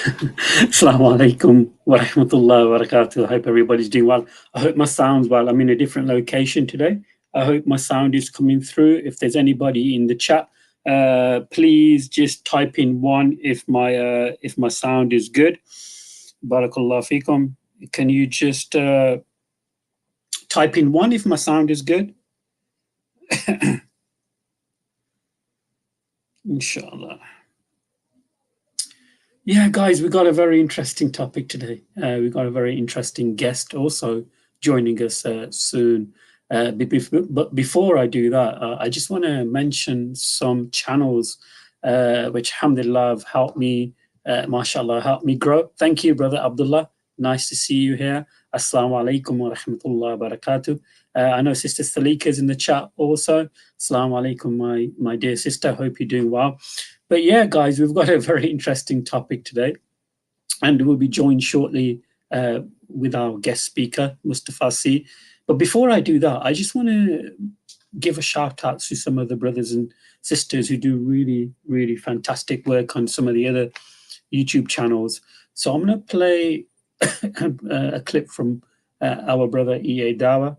Assalamu alaikum wa rahmatullahi wa barakatuh. I hope everybody's doing well. I hope my sound's well. I'm in a different location today. I hope my sound is coming through. If there's anybody in the chat, please just type in one if my sound is good. Barakallah fikum. Can you just type in one if my sound is good? Inshallah. Yeah, guys, we got a very interesting topic today. We got a very interesting guest also joining us soon. But before I do that, I just want to mention some channels which, alhamdulillah, have helped me, mashallah, helped me grow. Thank you, Brother Abdullah. Nice to see you here. Assalamu alaikum wa rahmatullahi wa barakatuh. I know Sister Salika is in the chat also. Assalamu alaikum, my dear sister. Hope you're doing well. But yeah, guys, we've got a very interesting topic today, and we'll be joined shortly with our guest speaker, Mustapha C. But before I do that, I just want to give a shout out to some of the brothers and sisters who do really, really fantastic work on some of the other YouTube channels. So I'm going to play a clip from our brother EA Dawa.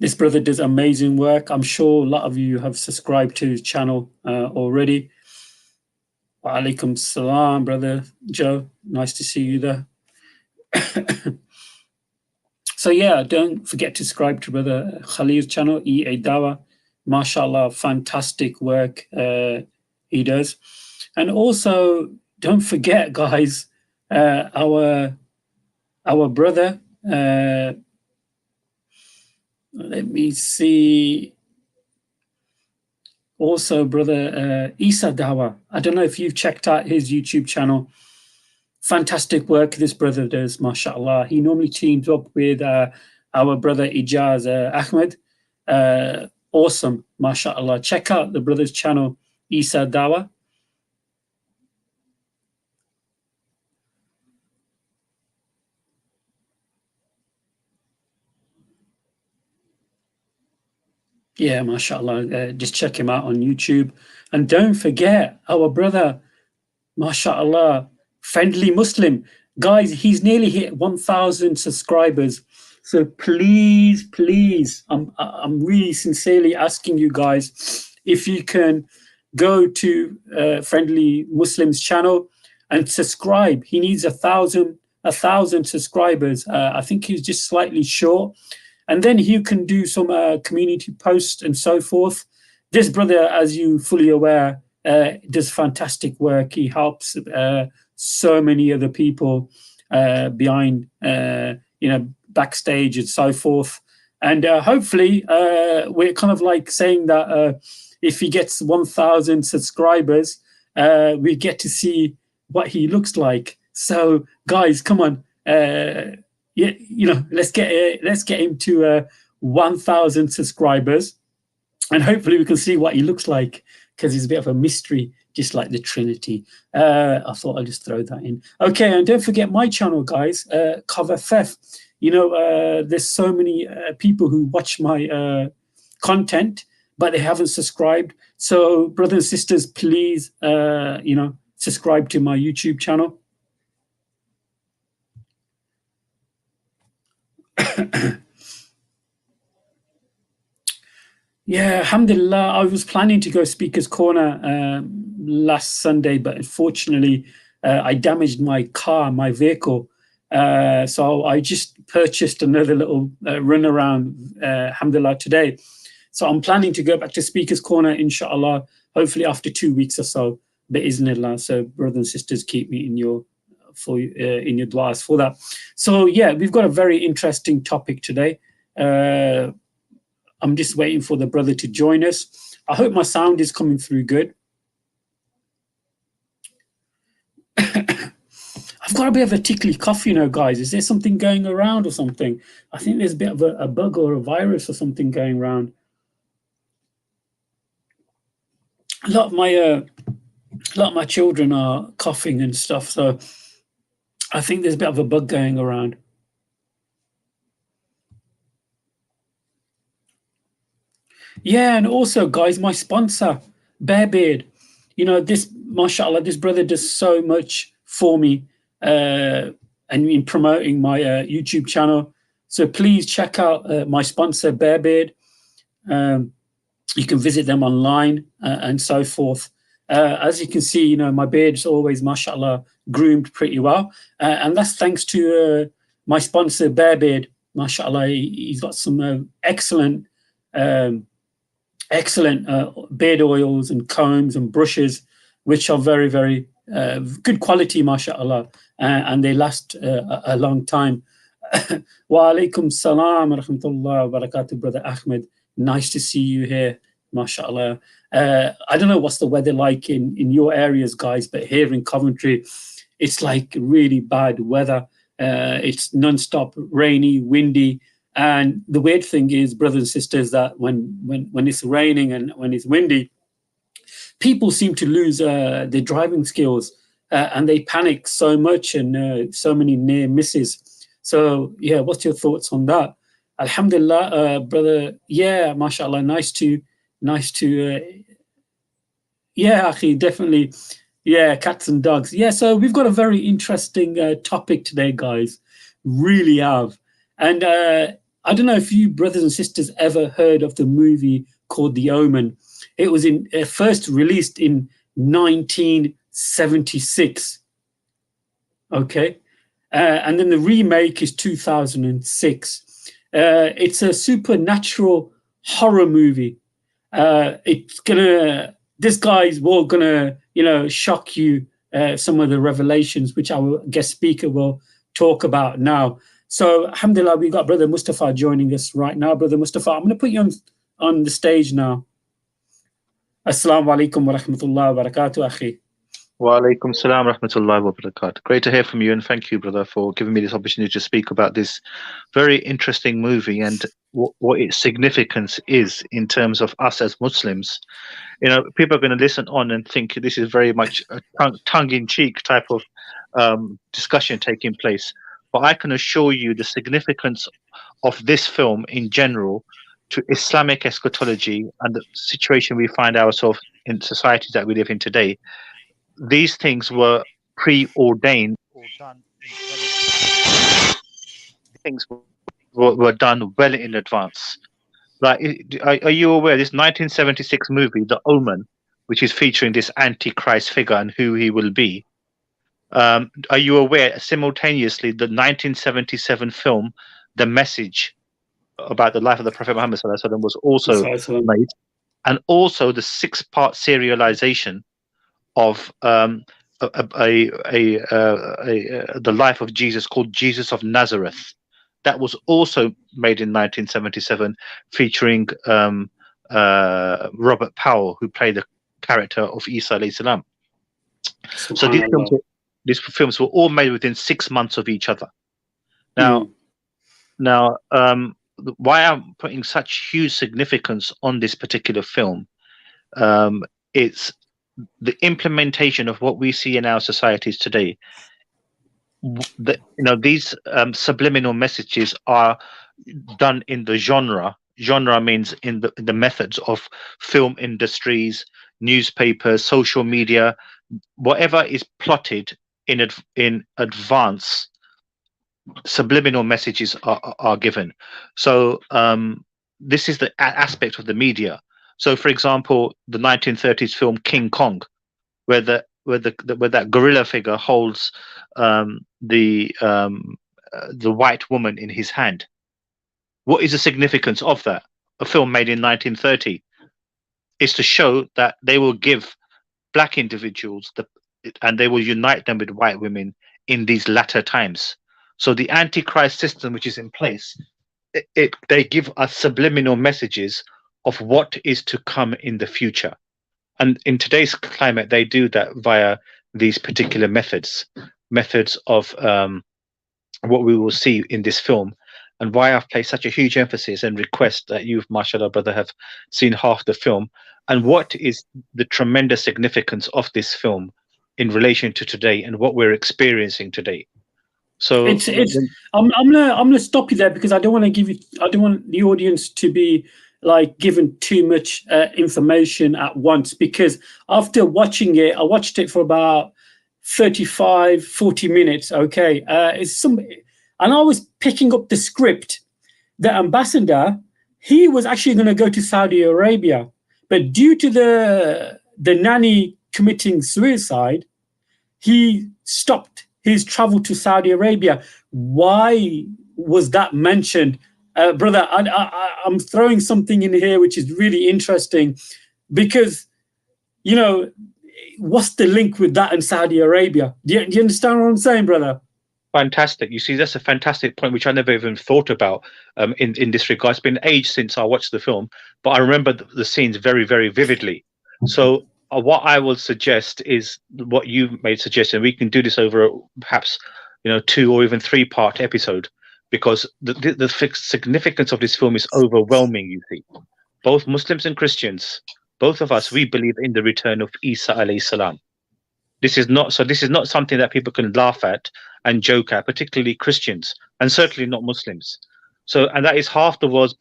This brother does amazing work. I'm sure a lot of you have subscribed to his channel already. Wa alaikum salam, brother Joe. Nice to see you there. So yeah, don't forget to subscribe to brother Khalil's channel, EA Dawa. MashaAllah, fantastic work he does. And also, don't forget, guys, our brother, let me see. Also, brother Isa Dawa. I don't know if you've checked out his YouTube channel. Fantastic work this brother does, mashallah. He normally teams up with our brother Ijaz Ahmed. Awesome, mashallah. Check out the brother's channel, Isa Dawa. Yeah, mashallah. Just check him out on YouTube. And don't forget our brother, mashallah, Friendly Muslim. Guys, he's nearly hit 1,000 subscribers. So please, please, I'm really sincerely asking you guys if you can go to Friendly Muslim's channel and subscribe. He needs 1,000 subscribers. I think he's just slightly short. And then you can do some community posts and so forth. This brother, as you fully aware, does fantastic work. He helps so many other people behind, backstage and so forth. And hopefully, we're kind of like saying that if he gets 1,000 subscribers, we get to see what he looks like. So, guys, come on. Let's get him to 1,000 subscribers, and hopefully we can see what he looks like, because he's a bit of a mystery, just like the Trinity. I thought I'd just throw that in. Okay, and don't forget my channel, guys, Cover Theft. There's so many people who watch my content, but they haven't subscribed. So, brothers and sisters, please, subscribe to my YouTube channel. Yeah, alhamdulillah. I was planning to go Speaker's Corner last Sunday, but unfortunately, I damaged my car, my vehicle. So I just purchased another little run around, alhamdulillah, today. So I'm planning to go back to Speaker's Corner, inshallah, hopefully after 2 weeks or so, bi'iznillah. So brothers and sisters, keep me in your du'as for that. So yeah, we've got a very interesting topic today. I'm just waiting for the brother to join us. I hope my sound is coming through good. I've got a bit of a tickly cough, guys. Is there something going around or something? I think there's a bit of a bug or a virus or something going around. A lot of my children are coughing and stuff, so I think there's a bit of a bug going around. Yeah, and also, guys, my sponsor, Bearbeard. This mashallah, this brother does so much for me and in promoting my YouTube channel. So please check out my sponsor, Bearbeard. You can visit them online and so forth. As you can see, you know, my beard's always, mashallah, groomed pretty well. And that's thanks to my sponsor, Bearbeard. Mashallah, he's got some excellent beard oils and combs and brushes, which are very, very good quality, mashallah, and they last a long time. Wa alaikum salam wa rahmatullah wa barakatuh, Brother Ahmed. Nice to see you here, mashallah. I don't know what's the weather like in your areas, guys, but here in Coventry, it's like really bad weather. It's non-stop rainy, windy. And the weird thing is, brothers and sisters, that when it's raining and when it's windy, people seem to lose their driving skills and they panic so much and so many near misses. So, yeah, what's your thoughts on that? Alhamdulillah, brother. Yeah, mashallah. Nice to, yeah, akhi, definitely. Yeah, cats and dogs. Yeah, so we've got a very interesting topic today, guys. Really have. And I don't know if you brothers and sisters ever heard of the movie called The Omen. It was first released in 1976. Okay. And then the remake is 2006. It's a supernatural horror movie. This guy's all gonna, shock you. Some of the revelations, which our guest speaker will talk about now. So, alhamdulillah, we got Brother Mustapha joining us right now. Brother Mustapha, I'm going to put you on the stage now. Assalamu alaikum wa rahmatullahi wa barakatuh, akhi. Wa alaikum salam wa rahmatullahi wa barakatuh. Great to hear from you, and thank you, brother, for giving me this opportunity to speak about this very interesting movie and what its significance is in terms of us as Muslims. You know, people are going to listen on and think this is very much a tongue-in-cheek type of discussion taking place. But I can assure you the significance of this film in general to Islamic eschatology and the situation we find ourselves in societies that we live in today. These things were preordained or done. Things were done well in advance. Like, are you aware this 1976 movie, The Omen, which is featuring this Antichrist figure and who he will be? Are you aware simultaneously the 1977 film, The Message, about the life of the Prophet Muhammad was also made, and also the 6-part serialization of the life of Jesus called Jesus of Nazareth. That was also made in 1977, featuring Robert Powell, who played the character of Isa alayhi salam. So these films were all made within 6 months of each other. Now, why I'm putting such huge significance on this particular film, it's the implementation of what we see in our societies today. These subliminal messages are done in the genre. Genre means in the methods of film industries, newspapers, social media, whatever is plotted in advance. Subliminal messages are given. So this is the aspect of the media. So, for example, the 1930s film King Kong, where that gorilla figure holds the white woman in his hand. What is the significance of that? A film made in 1930 is to show that they will give black individuals and they will unite them with white women in these latter times. So the Antichrist system, which is in place, they give us subliminal messages of what is to come in the future. And in today's climate, they do that via these particular methods of what we will see in this film. And why I've placed such a huge emphasis and request that you, mashallah, brother, have seen half the film. And what is the tremendous significance of this film in relation to today and what we're experiencing today. So I'm gonna stop you there because I don't want the audience to be like given too much information at once, because after watching it, I watched it for about 35, 40 minutes. Okay. And I was picking up the script. The ambassador, he was actually going to go to Saudi Arabia, but due to the nanny committing suicide, he stopped his travel to Saudi Arabia. Why was that mentioned? Brother, I'm throwing something in here which is really interesting, because, you know, what's the link with that in Saudi Arabia? Do you understand what I'm saying, brother? Fantastic. You see, that's a fantastic point, which I never even thought about in this regard. It's been age since I watched the film, but I remember the scenes very, very vividly. So what I will suggest is what you made suggestion. We can do this over perhaps 2 or even 3-part episode, because the significance of this film is overwhelming. You see, both Muslims and Christians, both of us, we believe in the return of Isa alayhi salam. This is not something that people can laugh at and joke at, particularly Christians, and certainly not Muslims. So, and that is half the world's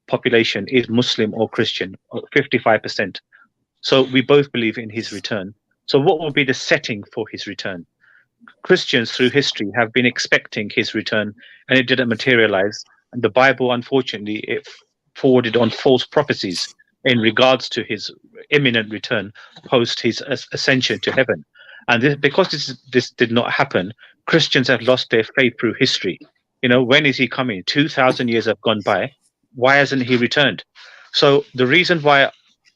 population is Muslim or Christian, 55%. So we both believe in his return. So what will be the setting for his return? Christians through history have been expecting his return, and it didn't materialize. And the Bible, unfortunately, it forwarded on false prophecies in regards to his imminent return post his ascension to heaven. And because this did not happen, Christians have lost their faith through history. When is he coming? 2,000 years have gone by. Why hasn't he returned? So the reason why,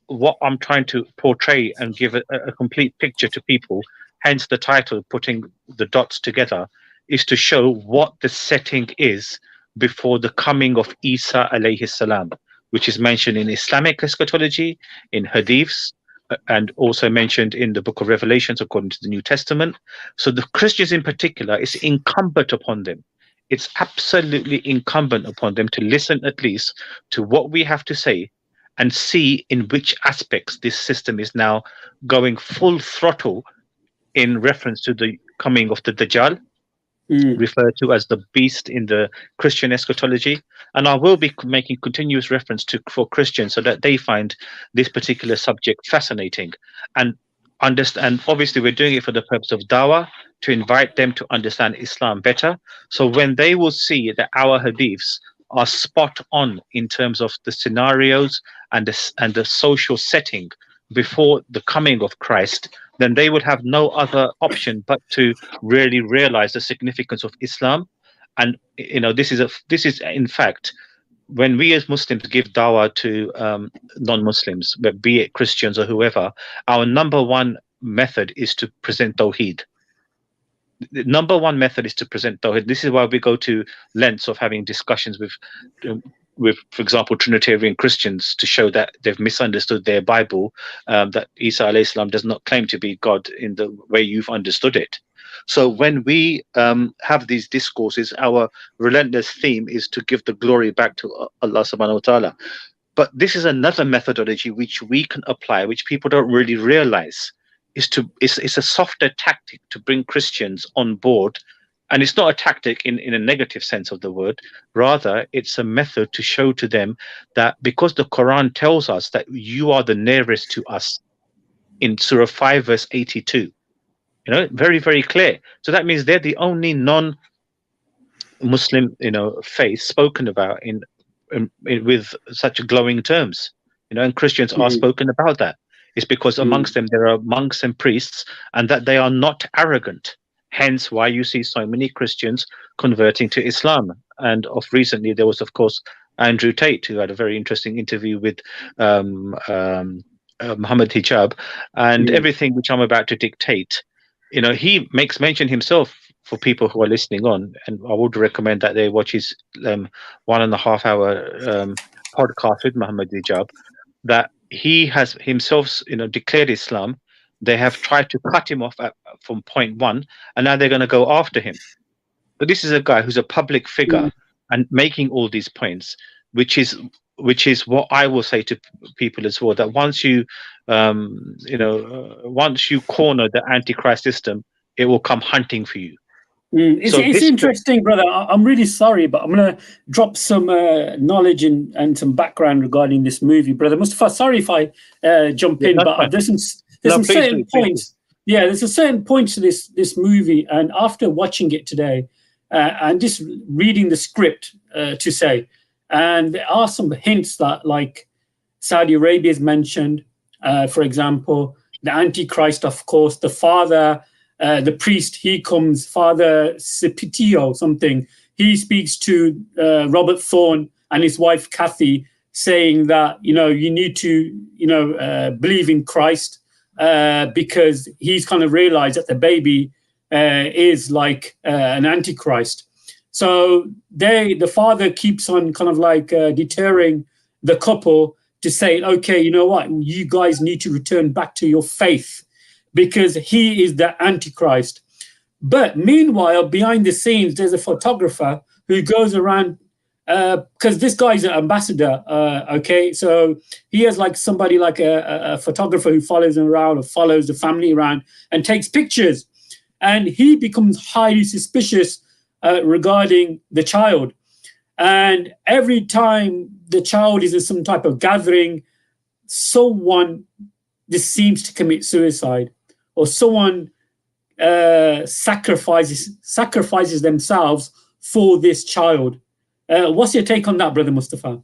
what I'm trying to portray and give a complete picture to people, hence the title, Putting the Dots Together, is to show what the setting is before the coming of Isa alayhi salam, which is mentioned in Islamic eschatology, in hadiths, and also mentioned in the book of Revelations according to the New Testament. So the Christians in particular, it's incumbent upon them. It's absolutely incumbent upon them to listen at least to what we have to say and see in which aspects this system is now going full throttle in reference to the coming of the Dajjal, referred to as the beast in the Christian eschatology. And I will be making continuous reference for Christians so that they find this particular subject fascinating and understand. Obviously, we're doing it for the purpose of dawah, to invite them to understand Islam better. So when they will see that our hadiths are spot on in terms of the scenarios and the social setting before the coming of Christ, then they would have no other option but to really realize the significance of Islam. And this is in fact, when we as Muslims give dawah to non-Muslims, but be it Christians or whoever, our number one method is to present Tawheed. The number one method is to present Tawheed. This is why we go to lengths of having discussions with, for example, Trinitarian Christians to show that they've misunderstood their Bible, that Isa alayhi salam does not claim to be God in the way you've understood it. So when we have these discourses, our relentless theme is to give the glory back to Allah subhanahu wa ta'ala. But this is another methodology which we can apply, which people don't really realize, it's a softer tactic to bring Christians on board. And it's not a tactic in a negative sense of the word. Rather, it's a method to show to them that because the Quran tells us that you are the nearest to us in Surah 5, verse 82, very, very clear. So that means they're the only non-Muslim, faith spoken about in with such glowing terms, and Christians are spoken about that. It's because amongst them there are monks and priests, and that they are not arrogant. Hence why you see so many Christians converting to Islam. And of recently, there was, of course, Andrew Tate, who had a very interesting interview with Mohammed Hijab, and everything which I'm about to dictate. He makes mention himself, for people who are listening on, and I would recommend that they watch his 1.5 hour podcast with Mohammed Hijab, that he has himself, declared Islam. They have tried to cut him off from point one, and now they're going to go after him. But this is a guy who's a public figure and making all these points, which is what I will say to people as well. That once you, once you corner the Antichrist system, it will come hunting for you. It's, So it's this, interesting, brother. I'm really sorry, but I'm going to drop some knowledge and some background regarding this movie, brother Mustafa. Sorry if I jump yeah, in, that's but fine. there's No, some please certain do, please do. points. Yeah, there's a certain point to this movie, and after watching it today, and just reading the script to say, and there are some hints that like Saudi Arabia is mentioned, for example, the Antichrist, of course, the father, the priest, he comes, Father Cipitio, something. He speaks to Robert Thorne and his wife Kathy, saying that you need to believe in Christ because he's kind of realized that the baby is like an antichrist. So the father keeps on kind of like deterring the couple to say, okay, you know what, you guys need to return back to your faith because he is the antichrist. But meanwhile, behind the scenes, there's a photographer who goes around because this guy's an ambassador. Okay, so he has like somebody like a photographer who follows him around or follows the family around and takes pictures, and he becomes highly suspicious regarding the child. And every time the child is in some type of gathering, someone just seems to commit suicide, or someone sacrifices themselves for this child. What's your take on that, brother Mustafa?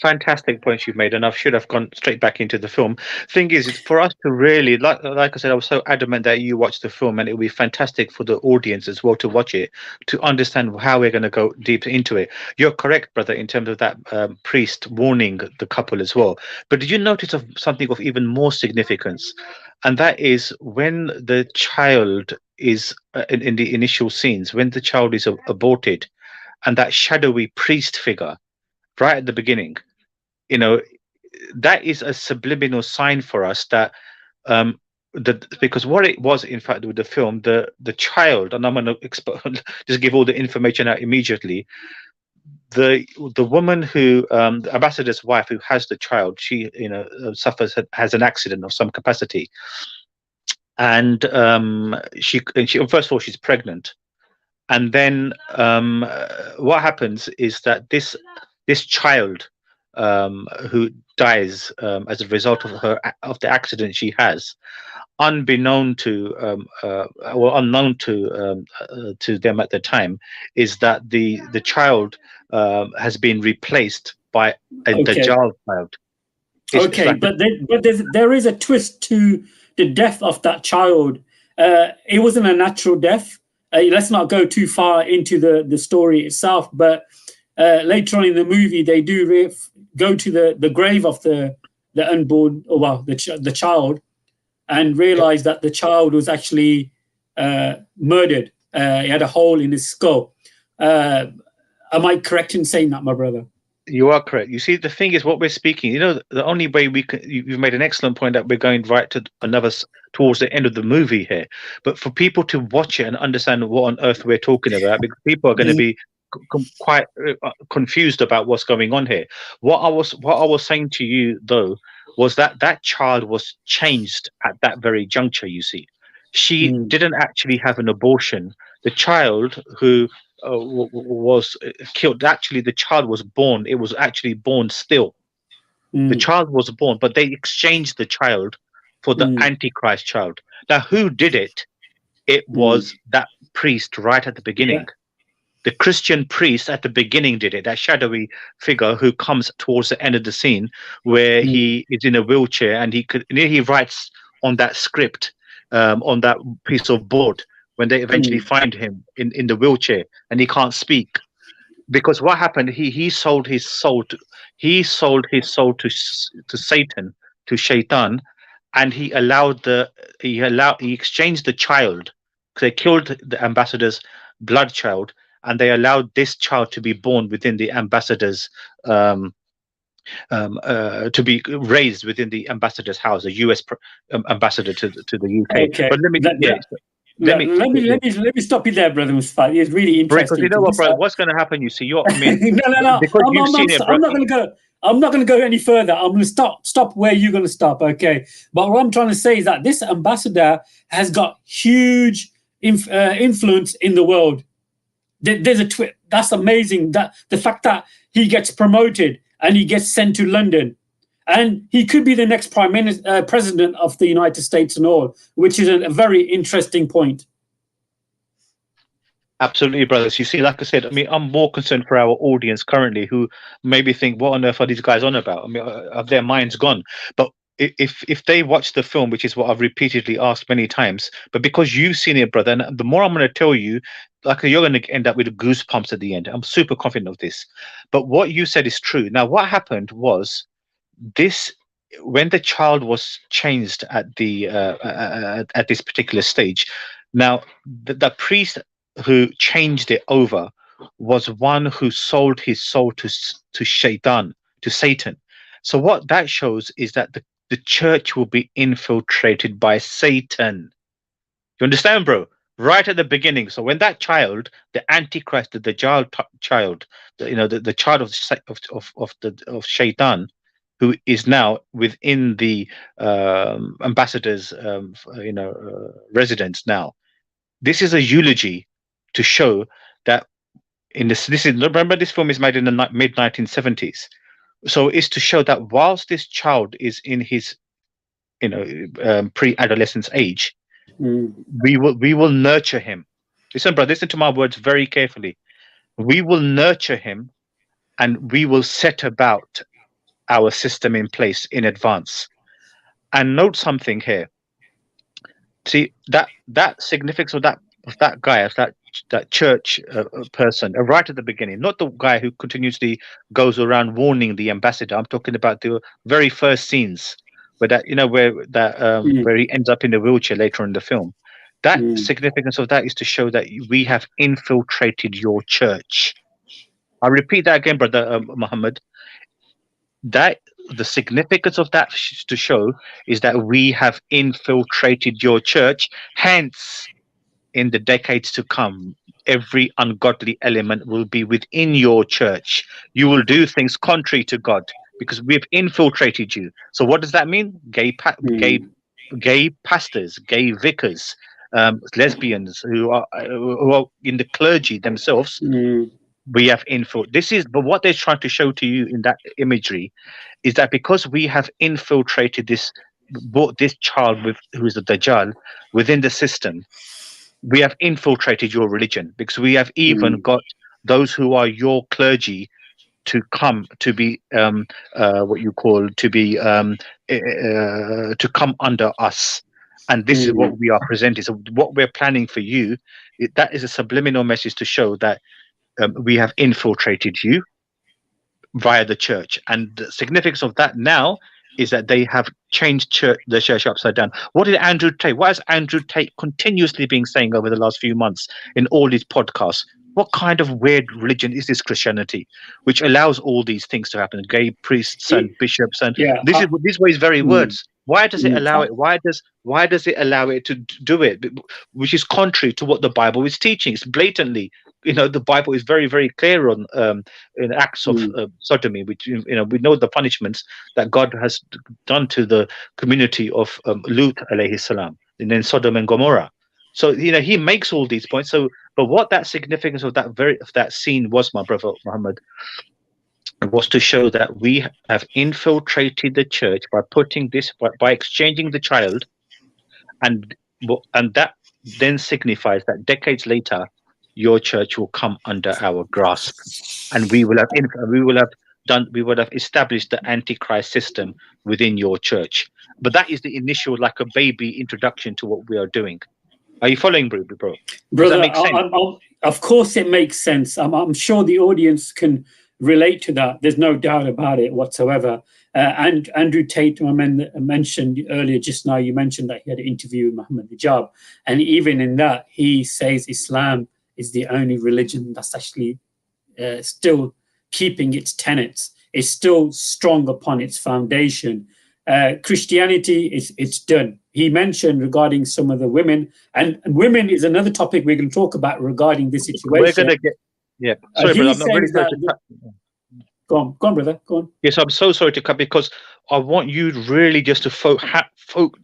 Fantastic points you've made, and I should have gone straight back into the film. Thing is, it's for us to really, like I said, I was so adamant that you watch the film, and it will be fantastic for the audience as well to watch it, to understand how we're going to go deep into it. You're correct, brother, in terms of that priest warning the couple as well. But did you notice of something of even more significance? And that is when the child is in the initial scenes, when the child is aborted, and that shadowy priest figure right at the beginning, you know, that is a subliminal sign for us that because what it was, in fact, with the film, the child, and I'm going to just give all the information out immediately. The woman who, the ambassador's wife who has the child, she has an accident of some capacity, and she first of all, she's pregnant. And then what happens is that this child who dies as a result of the accident she has, unknown to to them at the time, is that the child has been replaced by a Okay, Dajjal child. It's okay, like but there is a twist to the death of that child. It wasn't a natural death. Let's not go too far into the story itself, but later on in the movie, they do go to the grave of the unborn, or well, the child, and realize that the child was actually murdered. He had a hole in his skull. Am I correct in saying that, my brother? You are correct. You see, the thing is, what we're speaking, the only way we can, you've made an excellent point that we're going right to towards the end of the movie here. But for people to watch it and understand what on earth we're talking about, because people are going to be quite confused about what's going on here. What I was saying to you, though, was that that child was changed at that very juncture. You see, she didn't actually have an abortion. The child who was killed. Actually, the child was born. It was actually born still. The child was born, but they exchanged the child for the Antichrist child. Now, who did it? It was that priest right at the beginning. Yeah. The Christian priest at the beginning did it. That shadowy figure who comes towards the end of the scene, where he is in a wheelchair, and he writes on that script, on that piece of board, when they eventually find him in the wheelchair and he can't speak. Because what happened, he sold his soul to Satan, to Shaitan, and he exchanged the child. They killed the ambassador's blood child, and they allowed this child to be born within the ambassador's to be raised within the ambassador's house, a US ambassador to the UK. Okay. But let me, yeah, Let me stop you there, brother Mustafa. It's really because you interesting. know what, bro, what's going to happen? You see, I mean, No. because you've seen it, bro. I'm not going to go. I'm not going to go any further. I'm going to stop where you're going to stop. Okay. But what I'm trying to say is that this ambassador has got huge influence in the world. There's a that's amazing. That the fact that he gets promoted and he gets sent to London, and he could be the next president of the United States and all, which is a very interesting point. Absolutely, brothers. You see, like I said, I mean, I'm more concerned for our audience currently, who maybe think, "What on earth are these guys on about?" I mean, have their minds gone? But if they watch the film, which is what I've repeatedly asked many times, but because you've seen it, brother, and the more I'm going to tell you, like you're going to end up with goosebumps at the end. I'm super confident of this. But what you said is true. Now, what happened was this: when the child was changed at the at this particular stage. Now, the priest who changed it over was one who sold his soul to Shaitan, to Satan. So what that shows is that the church will be infiltrated by Satan. You understand, bro? Right at the beginning. So when that child, the Antichrist, the child, the child of Shaitan, who is now within the ambassador's residence now. This is a eulogy to show that this is, remember, this film is made in the mid 1970s, so it's to show that whilst this child is in his pre-adolescence age, we will nurture him. Listen, brother, listen to my words very carefully. We will nurture him, and we will set about our system in place in advance. And note something here. See that significance of that guy, of that church person, right at the beginning, not the guy who continuously goes around warning the ambassador. I'm talking about the very first scenes where where he ends up in the wheelchair later in the film. That significance of that is to show that we have infiltrated your church. I repeat that again, brother Mohammed. That the significance of that to show is that we have infiltrated your church. Hence, in the decades to come, every ungodly element will be within your church. You will do things contrary to God because we've infiltrated you. So what does that mean? Gay pastors, gay vicars, lesbians who are in the clergy themselves. We have but what they're trying to show to you in that imagery is that because we have infiltrated this child who is the Dajjal within the system, we have infiltrated your religion, because we have even got those who are your clergy to come to be to come under us. And this is what we are presenting. So what we're planning for you, that is a subliminal message to show that we have infiltrated you via the church. And the significance of that now is that they have changed the church upside down. What has Andrew Tate continuously been saying over the last few months in all these podcasts? What kind of weird religion is this Christianity, which allows all these things to happen? Gay priests and bishops, and these were his very words. Why does it allow it? Why does it allow it to do it? Which is contrary to what the Bible is teaching. It's blatantly, the Bible is very, very clear on in acts of sodomy, which we know the punishments that God has done to the community of Lut alayhi salam, and then Sodom and Gomorrah. So he makes all these points. So, but what that significance of that scene was, my brother Muhammad, was to show that we have infiltrated the church by exchanging the child, and that then signifies that decades later your church will come under our grasp, and we will have established the Antichrist system within your church. But that is the initial, like a baby introduction to what we are doing. Are you following, bro? Brother, does that make sense? Of course it makes sense. I'm sure the audience can relate to that. There's no doubt about it whatsoever. And Andrew Tate, I mentioned earlier just now, you mentioned that he had an interview with Mohammed Hijab, and even in that he says Islam is the only religion that's actually still keeping its tenets. It's still strong upon its foundation. Christianity it's done. He mentioned regarding some of the women, and women is another topic we're going to talk about regarding this situation. We're going to get sorry, brother. I'm not really sorry to cut. Go on, brother. Go on. Yes, I'm so sorry to cut, because I want you really just to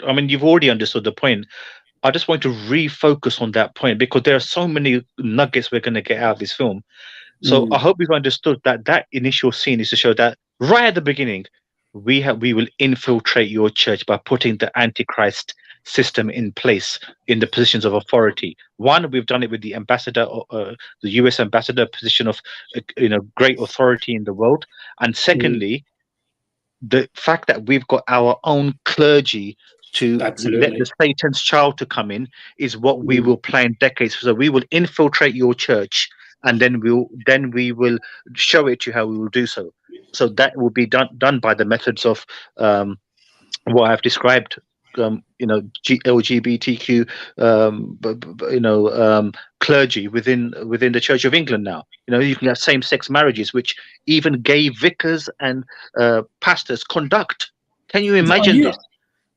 I mean, you've already understood the point. I just want to refocus on that point because there are so many nuggets we're going to get out of this film. So I Mm, hope we've understood that that initial scene is to show that right at the beginning, we will infiltrate your church by putting the Antichrist system in place in the positions of authority. One, we've done it with the ambassador, the U.S. ambassador position of great authority in the world, and mm, secondly, the fact that we've got our own clergy to let the absolutely. Satan's child to come in is what we Mm, will plan decades. So we will infiltrate your church, and then we will show it to you how we will do so. So that will be done by the methods of um, what I've described. LGBTQ, clergy within the Church of England now. You can have same-sex marriages, which even gay vicars and pastors conduct. Can you oh, imagine yeah. this?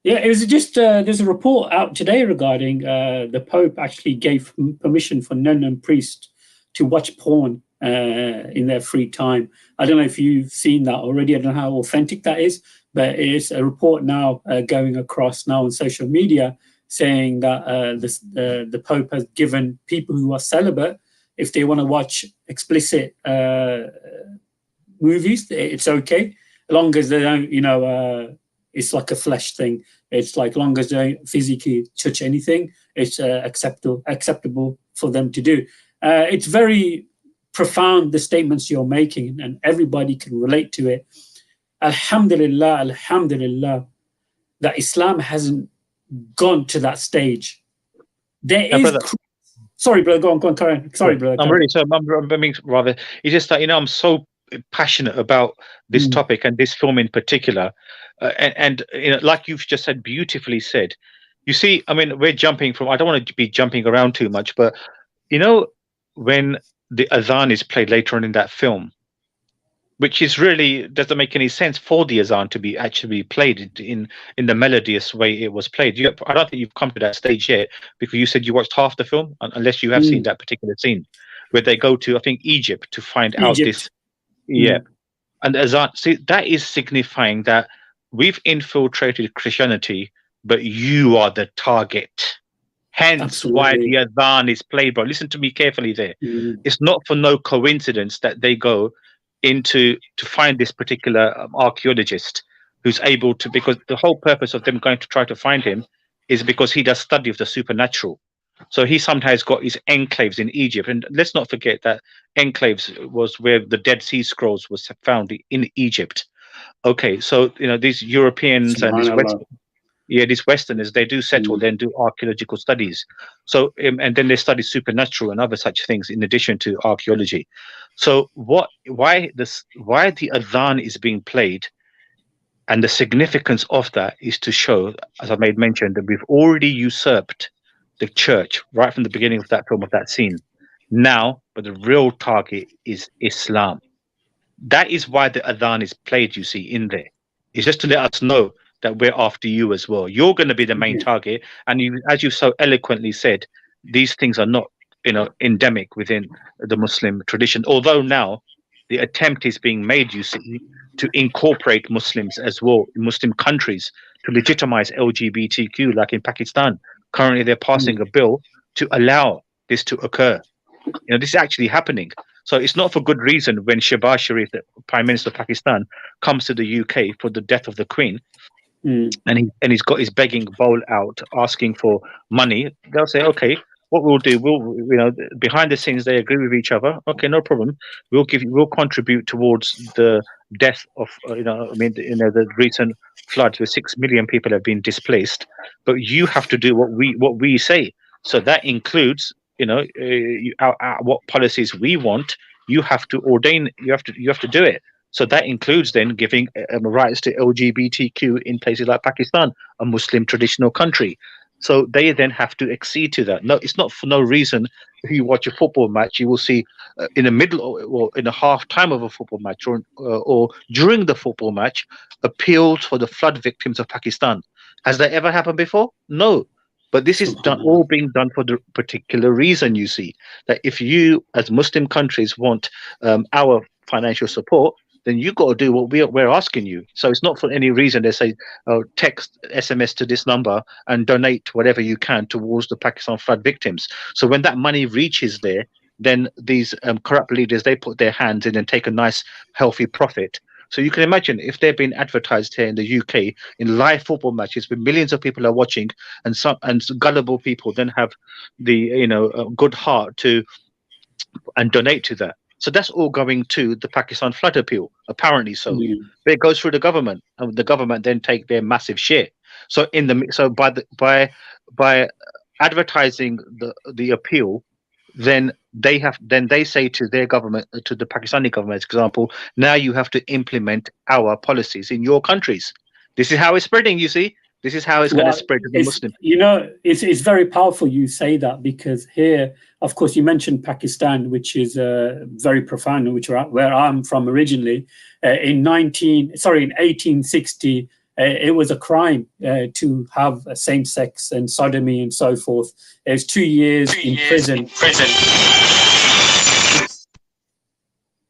Yeah, it was just there's a report out today regarding the Pope actually gave permission for nun and priests to watch porn in their free time. I don't know if you've seen that already. I don't know how authentic that is, but it's a report now going across now on social media saying that the Pope has given people who are celibate, if they want to watch explicit movies, it's okay, as long as they don't, it's like a flesh thing. It's like long as they don't physically touch anything, it's acceptable for them to do. It's very profound, the statements you're making, and everybody can relate to it. Alhamdulillah, Alhamdulillah, that Islam hasn't gone to that stage. There Now, is, brother, sorry, brother, go on, Karen. yeah, Sorry, brother, I'm Karen. really sorry. I mean, rather, it's just that I'm so passionate about this Mm, topic and this film in particular, and like you've just said, beautifully said. You see, I mean, we're jumping from. I don't want to be jumping around too much, but you know, when the adhan is played later on in that film, which is really doesn't make any sense for the azan to be actually played in the melodious way it was played. I don't think you've come to that stage yet because you said you watched half the film, unless you have seen mm. that particular scene where they go to, I think, Egypt to find out this. Egypt. Yeah, Mm, and the azan. See, that is signifying that we've infiltrated Christianity, but you are the target. Hence, why the absolutely. adhan is played, bro. Listen to me carefully there. Mm, It's not for no coincidence that they go into to find this particular archaeologist who's able to, because the whole purpose of them going to try to find him is because he does study of the supernatural. So he sometimes got his enclaves in Egypt, and let's not forget that enclaves was where the Dead Sea Scrolls was found in Egypt. Okay, so these Europeans and these West, subhanallah. yeah, these Westerners, they do settle, Mm, then do archaeological studies. So, and then they study supernatural and other such things in addition to archaeology. So, why the adhan is being played, and the significance of that is to show, as I made mention, that we've already usurped the church right from the beginning of that film, of that scene. Now, but the real target is Islam. That is why the adhan is played, you see, in there. It's just to let us know that we're after you as well. You're going to be the main yeah. target. And as you so eloquently said, these things are not, endemic within the Muslim tradition. Although now the attempt is being made, you see, to incorporate Muslims as well in Muslim countries to legitimize LGBTQ, like in Pakistan. Currently, they're passing a Mm, bill to allow this to occur. This is actually happening. So it's not for good reason when Shehbaz Sharif, the Prime Minister of Pakistan, comes to the UK for the death of the Queen, mm, and he's got his begging bowl out asking for money. They'll say, okay, what we'll do, behind the scenes they agree with each other. Okay, no problem. We'll contribute towards the death of, the recent floods where 6 million people have been displaced. But you have to do what we say. So that includes, what policies we want. You have to ordain. You have to do it. So that includes then giving rights to LGBTQ in places like Pakistan, a Muslim traditional country. So they then have to accede to that. No, it's not for no reason. If you watch a football match, you will see in the middle or in the half time of a football match, or during the football match, appeals for the flood victims of Pakistan. Has that ever happened before? No. But this is all subhanallah. being done for the particular reason, you see, that if you, as Muslim countries, want our financial support, then you got to do what we're asking you. So it's not for any reason they say, oh, text SMS to this number and donate whatever you can towards the Pakistan flood victims. So when that money reaches there, then these corrupt leaders, they put their hands in and take a nice healthy profit. So you can imagine if they're being advertised here in the UK in live football matches where millions of people are watching, and gullible people then have the good heart to and donate to that. So that's all going to the Pakistan flood appeal, apparently so. Mm. But it goes through the government, and the government then take their massive share. So by advertising the appeal, then they say to their government, to the Pakistani government, for example, now you have to implement our policies in your countries. This is how it's spreading. You see, this is how it's going to Well, spread to the Muslim. it's very powerful you say that, because here, of course, you mentioned Pakistan, which is very profound, where I'm from originally. In 1860, it was a crime to have a same-sex and sodomy and so forth. It was 2 years in prison.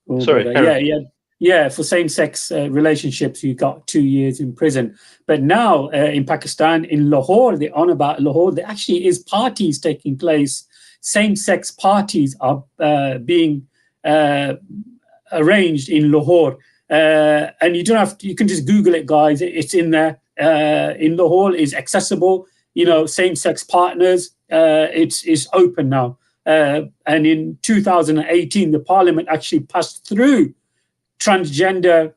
Oh, Sorry, yeah. For same-sex relationships, you got 2 years in prison. But now in Pakistan, in Lahore, they on about Lahore, there actually is parties taking place. Same-sex parties are being arranged in Lahore. And you don't have to, you can just Google it, guys. It's in there. In Lahore is accessible. Same-sex partners. It's open now. And in 2018, the parliament actually passed through transgender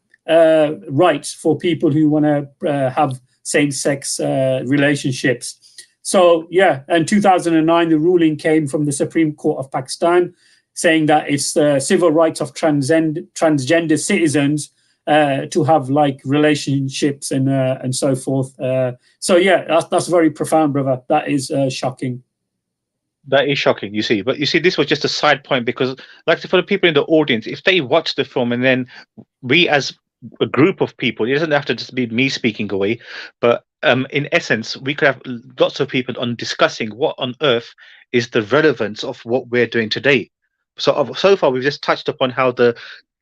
rights for people who want to have same-sex relationships. So, yeah, in 2009, the ruling came from the Supreme Court of Pakistan saying that it's the civil rights of transgender citizens to have like relationships and so forth. So, yeah, that's very profound, brother. That is shocking. That is shocking, you see. But you see, this was just a side point because, like, for the people in the audience, if they watch the film and then we as a group of people, it doesn't have to just be me speaking away, but in essence, we could have lots of people on discussing what on earth is the relevance of what we're doing today. So far, we've just touched upon how the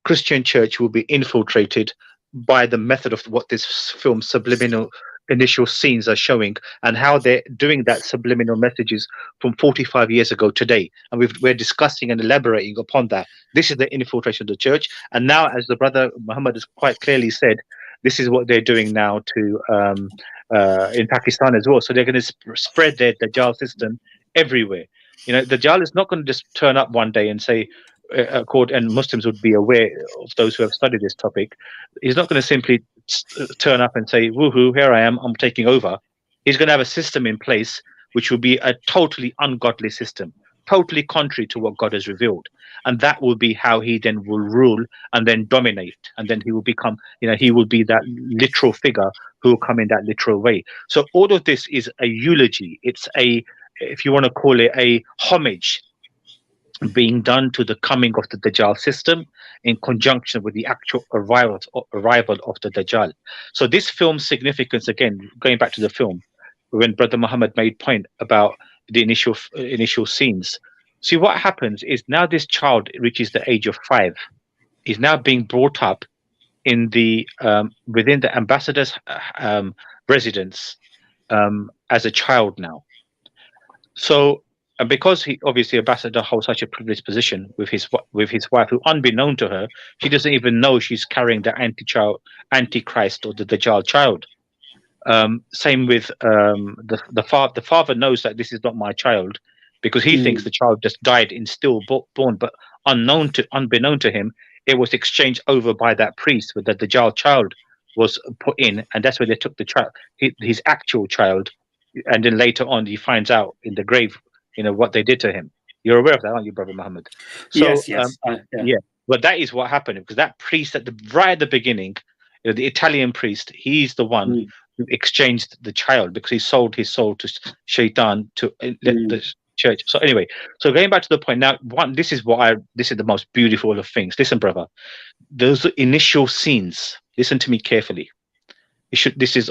Christian church will be infiltrated by the method of what this film subliminal initial scenes are showing, and how they're doing that subliminal messages from 45 years ago today. And we're discussing and elaborating upon that. This is the infiltration of the church. And now, as the brother Muhammad has quite clearly said, this is what they're doing now to in Pakistan as well. So they're going to spread their Dajjal system everywhere. Dajjal is not going to just turn up one day and say, and Muslims would be aware of those who have studied this topic. He's not going to simply turn up and say, woohoo, here I am, I'm taking over. He's going to have a system in place which will be a totally ungodly system, totally contrary to what God has revealed. And that will be how he then will rule and then dominate. And then he will become, he will be that literal figure who will come in that literal way. So all of this is a eulogy. It's if you want to call it a homage being done to the coming of the Dajjal system in conjunction with the actual arrival of the Dajjal. So this film's significance, again, going back to the film, when Brother Muhammad made point about the initial scenes. See, what happens is now this child reaches the age of 5. He's now being brought up in the within the ambassador's residence as a child now. So, and because he obviously ambassador holds such a privileged position with his wife, who unbeknown to her, she doesn't even know she's carrying the antichrist or the Dajjal child. Same with the father. The father knows that this is not my child because he thinks the child just died in stillborn, but unbeknown to him, it was exchanged over by that priest where the Dajjal child was put in, and that's where they took the child, his actual child, and then later on he finds out in the grave, what they did to him. You're aware of that, aren't you, Brother Muhammad? So, Yes. Yeah. But that is what happened, because that priest right at the beginning, the Italian priest, he's the one who exchanged the child because he sold his soul to Shaitan to the church. So anyway, so going back to the point now, this is the most beautiful of things. Listen, brother, those initial scenes. Listen to me carefully.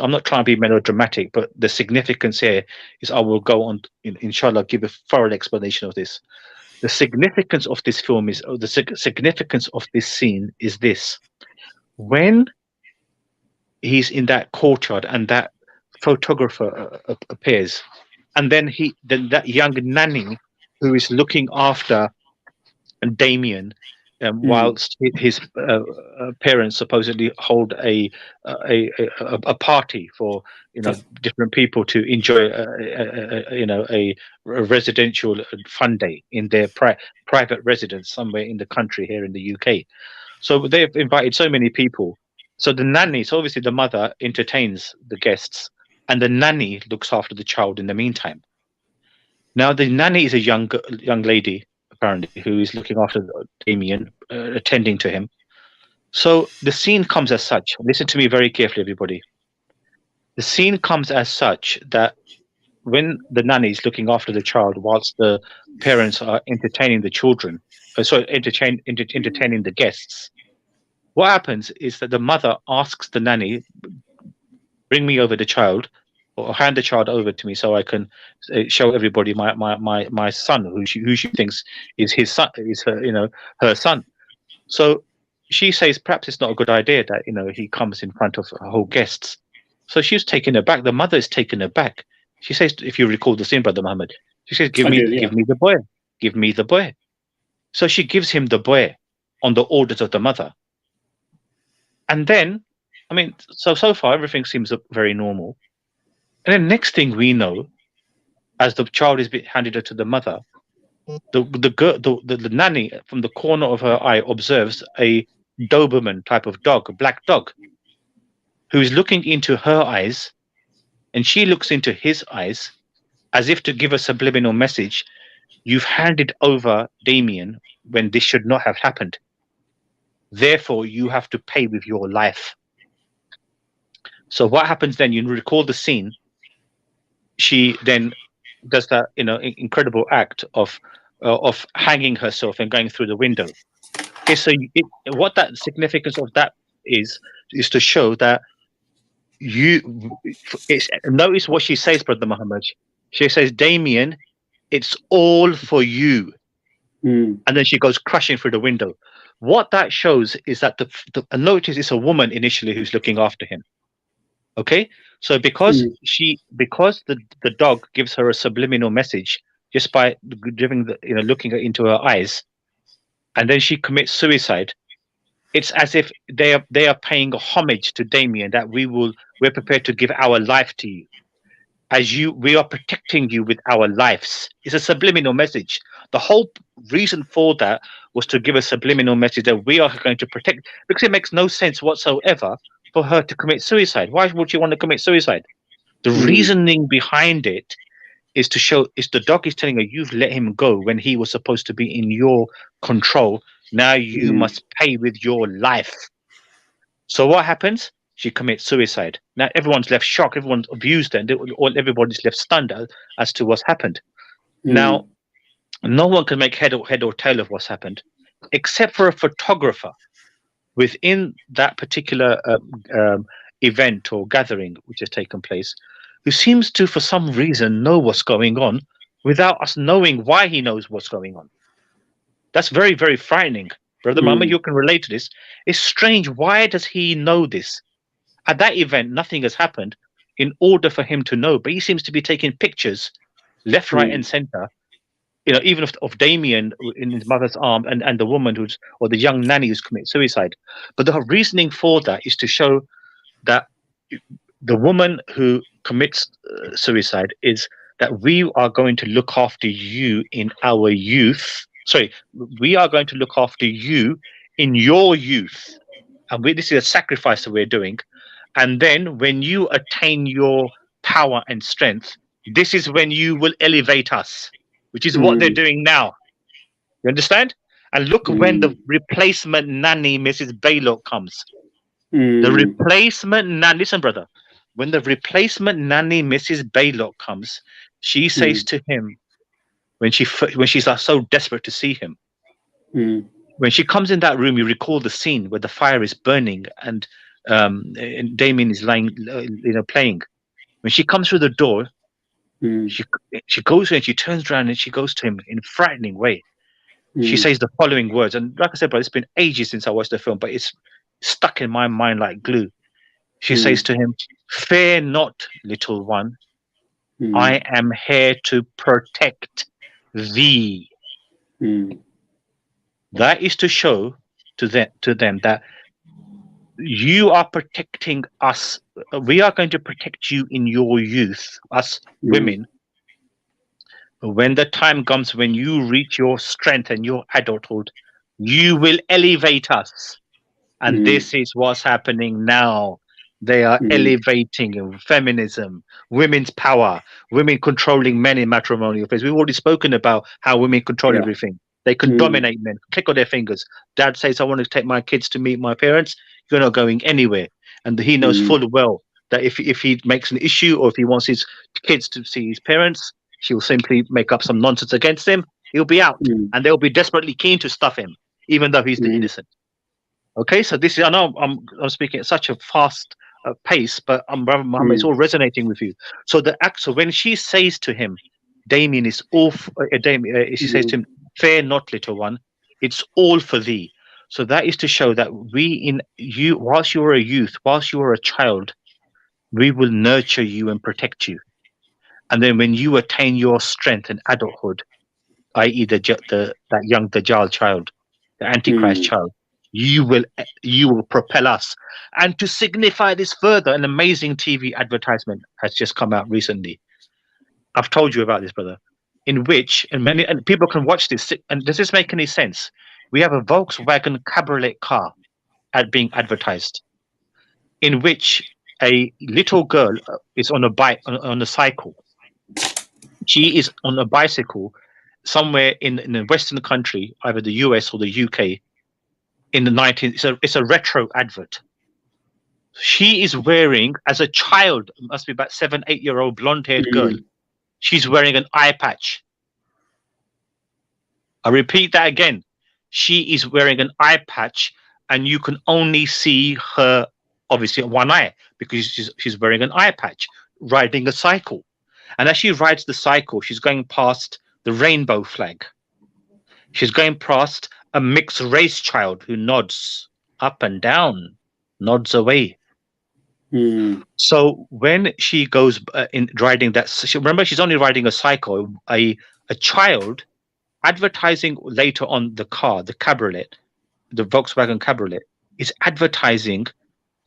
I'm not trying to be melodramatic, but the significance here is I will go on, inshallah, give a thorough explanation of this. The significance of this film the significance of this scene is this. When he's in that courtyard and that photographer appears, and then that young nanny who is looking after Damien, mm, whilst his parents supposedly hold a party for that's, different people to enjoy a residential fun day in their private residence somewhere in the country here in the UK. So they've invited so many people. So the nanny, so obviously the mother entertains the guests, and the nanny looks after the child in the meantime. Now the nanny is a young lady apparently who is looking after Damien, attending to him. So the scene comes as such. Listen to me very carefully, everybody. The scene comes as such that when the nanny is looking after the child whilst the parents are entertaining the children, entertaining the guests, what happens is that the mother asks the nanny, "Bring me over the child, or hand the child over to me so I can show everybody my son, who she thinks is his son, is her her son." So she says perhaps it's not a good idea that he comes in front of whole guests. So she's taken aback. The mother is taken aback. She says, if you recall the scene, Brother Muhammad, she says, I do, give yeah. me the boy, give me the boy." So she gives him the boy on the orders of the mother. And then, I mean, so far everything seems very normal. And then next thing we know, as the child is being handed to the mother, the nanny from the corner of her eye observes a Doberman type of dog, a black dog, who is looking into her eyes, and she looks into his eyes as if to give a subliminal message. You've handed over Damien when this should not have happened. Therefore, you have to pay with your life. So what happens then? You recall the scene. She then does that incredible act of hanging herself and going through the window. Okay, so what that significance of that is to show that notice what she says, Brother Muhammad. She says, "Damien, it's all for you," Mm, and then she goes crashing through the window. What that shows is that notice it's a woman initially who's looking after him. Okay, so because mm, the dog gives her a subliminal message just by giving looking into her eyes, and then she commits suicide. It's as if they are paying homage to Damien, that we're prepared to give our life to you, we are protecting you with our lives. It's a subliminal message. The whole reason for that was to give a subliminal message that we are going to protect, because it makes no sense whatsoever for her to commit suicide. Why would she want to commit suicide? The mm, reasoning behind it is to show, is the dog is telling her, you've let him go when he was supposed to be in your control. Now you mm, must pay with your life. So what happens? She commits suicide. Now everyone's left shocked, everyone's abused, and everybody's left stunned as to what's happened. mm, Now, no one can make head or tail of what's happened, except for a photographer within that particular event or gathering which has taken place, who seems to, for some reason, know what's going on without us knowing why he knows what's going on. That's very, very frightening. Brother Muhammad, mm, you can relate to this. It's strange. Why does he know this? At that event, nothing has happened in order for him to know, but he seems to be taking pictures left, right, mm, and center, even of Damien in his mother's arm, and the woman or the young nanny who's committed suicide. But the reasoning for that is to show that the woman who commits suicide is that we are going to look after you in our youth. Sorry, we are going to look after you in your youth. And this is a sacrifice that we're doing. And then when you attain your power and strength, this is when you will elevate us, which is what they're mm, doing now. You understand? And look, when the mm, replacement nanny, Mrs. Baylock, comes. The mm, replacement nanny, listen, brother, when the replacement nanny, Mrs. Baylock, comes, she says mm, to him, when she's so desperate to see him, mm, when she comes in that room, you recall the scene where the fire is burning and Damien is lying, playing. When she comes through the door, mm, she she goes and she turns around and she goes to him in a frightening way. She mm, says the following words, and like I said, bro, it's been ages since I watched the film, but it's stuck in my mind like glue. She Mm. says to him, "Fear not, little one. I Mm. am here to protect thee." Mm. That is to show to them that you are protecting us. We are going to protect you in your youth, us Mm. women. When the time comes when you reach your strength and your adulthood, you will elevate us. And Mm. this is what's happening now. They are Mm. elevating feminism, women's power, women controlling men in matrimonial affairs. We've already spoken about how women control Yeah. everything. They can Mm. dominate men, click on their fingers. Dad says, "I want to take my kids to meet my parents." You're not going anywhere. And he knows Mm. full well that if he makes an issue or if he wants his kids to see his parents, she'll simply make up some nonsense against him. He'll be out. Mm. And they'll be desperately keen to stuff him, even though he's the Mm. innocent. Okay, so this is, I know I'm speaking at such a fast pace, but Brother Muhammad, it's Mm. all resonating with you. So the act, so when she says to him, Damien is all, she says to Mm. him, "Fear not, little one, it's all for thee." So that is to show that we in you, whilst you are a youth, whilst you are a child, we will nurture you and protect you. And then when you attain your strength and adulthood, i.e., that young Dajjal child, the Antichrist Mm. child, you will propel us. And to signify this further, an amazing TV advertisement has just come out recently. I've told you about this, brother, in which and people can watch this. And does this make any sense? We have a Volkswagen Cabriolet car being advertised, in which a little girl is on a bike on a cycle. She is on a bicycle somewhere in a Western country, either the US or the UK, in the 19. It's a retro advert. She is wearing, as a child, must be about 7, 8 year old blonde haired girl. Mm. She's wearing an eye patch. I repeat that again. She is wearing an eye patch, and you can only see her, obviously, one eye because she's wearing an eye patch, riding a cycle. And as she rides the cycle, she's going past the rainbow flag. She's going past a mixed race child who nods up and down, nods away. Mm. So when she goes in riding that, remember she's only riding a cycle. A child advertising later on the car, the cabriolet, the Volkswagen Cabriolet, is advertising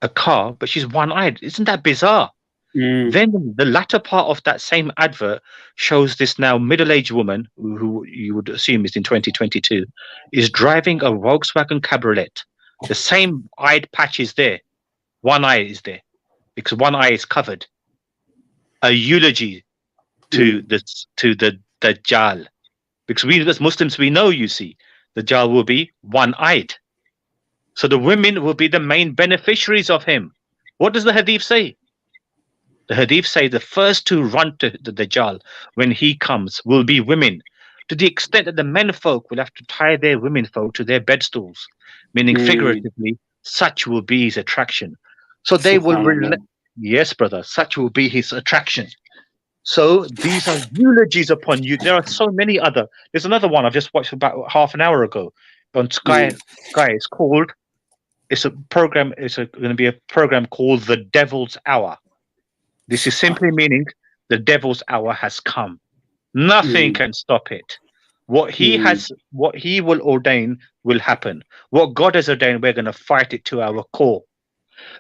a car, but she's one-eyed. Isn't that bizarre? Mm. Then the latter part of that same advert shows this now middle-aged woman, who you would assume is in 2022, is driving a Volkswagen Cabriolet. The same eyed patch is there. One eye is there because one eye is covered. A eulogy to Mm. the Dajjal. Because we as Muslims, we know, you see, the Dajjal will be one-eyed. So the women will be the main beneficiaries of him. What does the Hadith say? The Hadith say the first to run to the Dajjal when he comes will be women, to the extent that the men folk will have to tie their women folk to their bedstools, meaning Mm. figuratively, such will be his attraction. So they will, Subhanallah. yes, brother, such will be his attraction. So these are eulogies upon you. There are so many other. There's another one I've just watched about half an hour ago on Sky. Mm. Sky, it's called. It's a program. It's going to be a program called The Devil's Hour. This is simply Subhanallah. meaning the devil's hour has come. Nothing Mm. can stop it. What he Mm. has, what he will ordain will happen. What God has ordained, we're going to fight it to our core.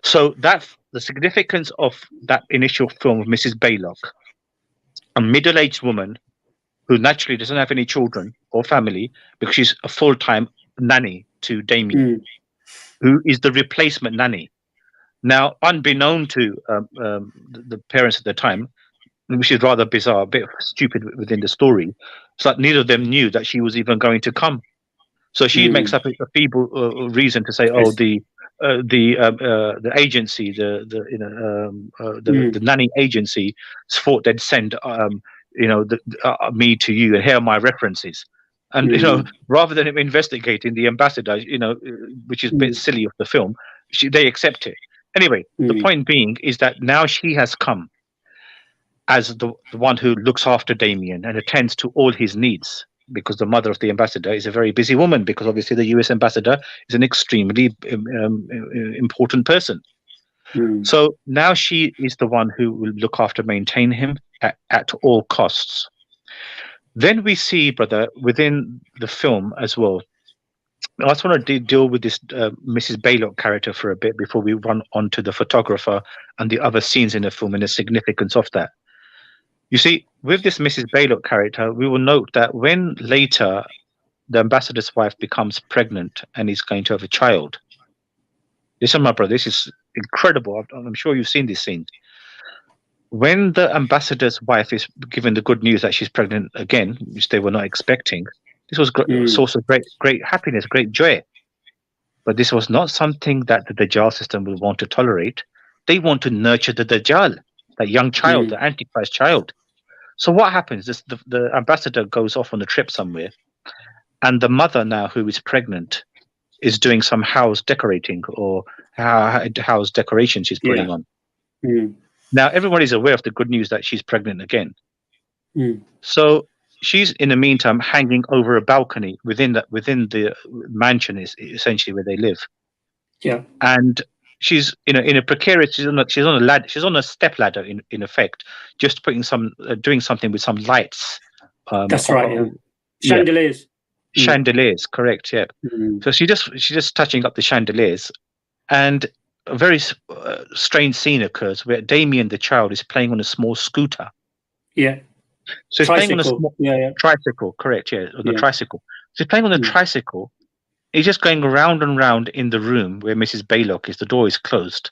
So that the significance of that initial film of Mrs. Baylock, a middle-aged woman who naturally doesn't have any children or family because she's a full-time nanny to Damien, Mm. who is the replacement nanny. Now, unbeknown to the parents at the time, which is rather bizarre, a bit stupid within the story. It's like neither of them knew that she was even going to come. So she makes Mm. up a feeble reason to say, "Oh, Yes. the agency, the Mm. nanny agency, thought they'd send me to you, and here are my references." And Mm. rather than investigating the ambassador, which is a bit Mm. silly of the film, they accept it. Anyway, the Mm. point being is that now she has come as the one who looks after Damien and attends to all his needs. because the mother of the ambassador is a very busy woman, because obviously the US ambassador is an extremely important person. So now she is the one who will look after, maintain him at all costs. Then we see, brother, within the film as well. I just want to deal with this Mrs. Baylock character for a bit before we run on to the photographer and the other scenes in the film and the significance of that. You see, with this Mrs. Baylock character, we will note that when later the ambassador's wife becomes pregnant and is going to have a child. Listen, my brother, this is incredible. I'm sure you've seen this scene. When the ambassador's wife is given the good news that she's pregnant again, which they were not expecting, this was a source of great happiness, great joy. But this was not something that the Dajjal system would want to tolerate. They want to nurture the Dajjal, that young child, the Antichrist child. So what happens is the ambassador goes off on a trip somewhere, and the mother now, who is pregnant, is doing some house decorating or house decoration she's putting on. Now, everybody is aware of the good news that she's pregnant again. So she's, in the meantime, hanging over a balcony within the mansion, is essentially where they live. Yeah. And she's in a precarious. She's on a ladder. She's on a step ladder in effect, just putting doing something with some lights. That's right. Yeah. Chandeliers. Chandeliers, correct? Yeah. So she's just touching up the chandeliers, and a very strange scene occurs where Damien, the child, is playing on a small scooter. Yeah. So he's playing on a small tricycle, correct? Yeah, on the tricycle. So he's playing on the tricycle. He's just going round and round in the room where Mrs. Baylock is. The door is closed,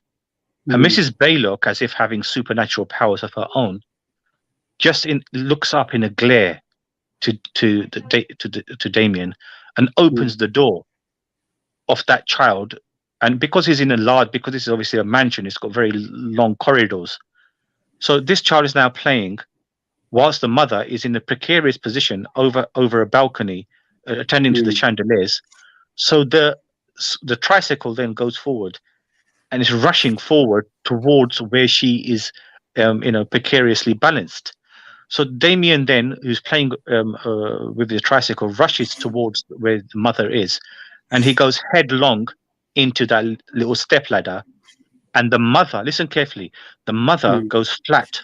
and Mrs. Baylock, as if having supernatural powers of her own, just looks up in a glare to Damien and opens the door of that child. And because he's because this is obviously a mansion, it's got very long corridors. So this child is now playing whilst the mother is in a precarious position over a balcony, attending to the chandeliers. So the tricycle then goes forward and is rushing forward towards where she is, precariously balanced. So Damien then, who's playing with the tricycle, rushes towards where the mother is, and he goes headlong into that little step ladder. And the mother, listen carefully, the mother goes flat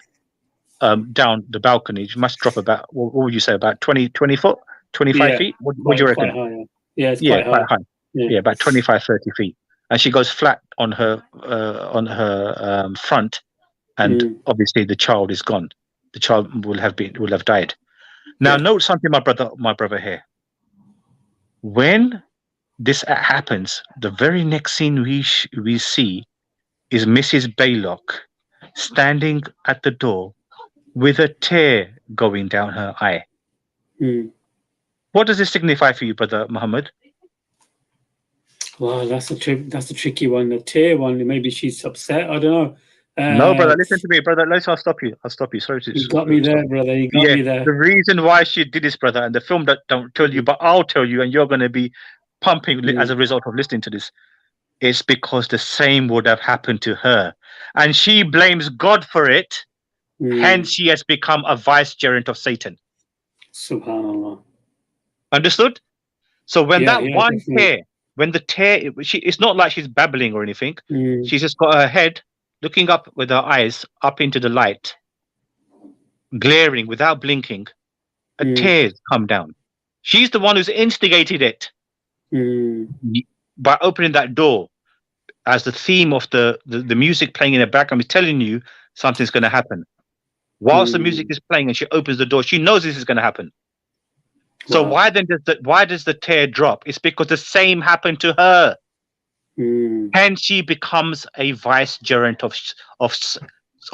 down the balcony. She must drop about, what would you say, about 20 foot, 25 feet? What do you reckon? Quite high, yeah, it's quite high. Yeah, about 25, 30 feet. And she goes flat on her front, and obviously the child is gone. The child will have died. Now, note something, my brother here. When this happens, the very next scene we see is Mrs. Baylock standing at the door with a tear going down her eye. What does this signify for you, brother Mohammed? Wow, that's a tricky one. The tear one, maybe she's upset. I don't know. No, brother, listen to me, brother. I'll stop you. Sorry to. You got me there, brother. You got me there. The reason why she did this, brother, and the film that don't tell you, but I'll tell you, and you're going to be pumping as a result of listening to this, is because the same would have happened to her, and she blames God for it. Hence, she has become a vicegerent of Satan. Subhanallah. Understood? So when when the tear, it's not like she's babbling or anything. She's just got her head looking up with her eyes up into the light, glaring without blinking. A tears come down. She's the one who's instigated it by opening that door. As the theme of the music playing in the background is telling you something's going to happen. Whilst the music is playing and she opens the door, she knows this is going to happen. So why does the tear drop? It's because the same happened to her. Hence, she becomes a vicegerent of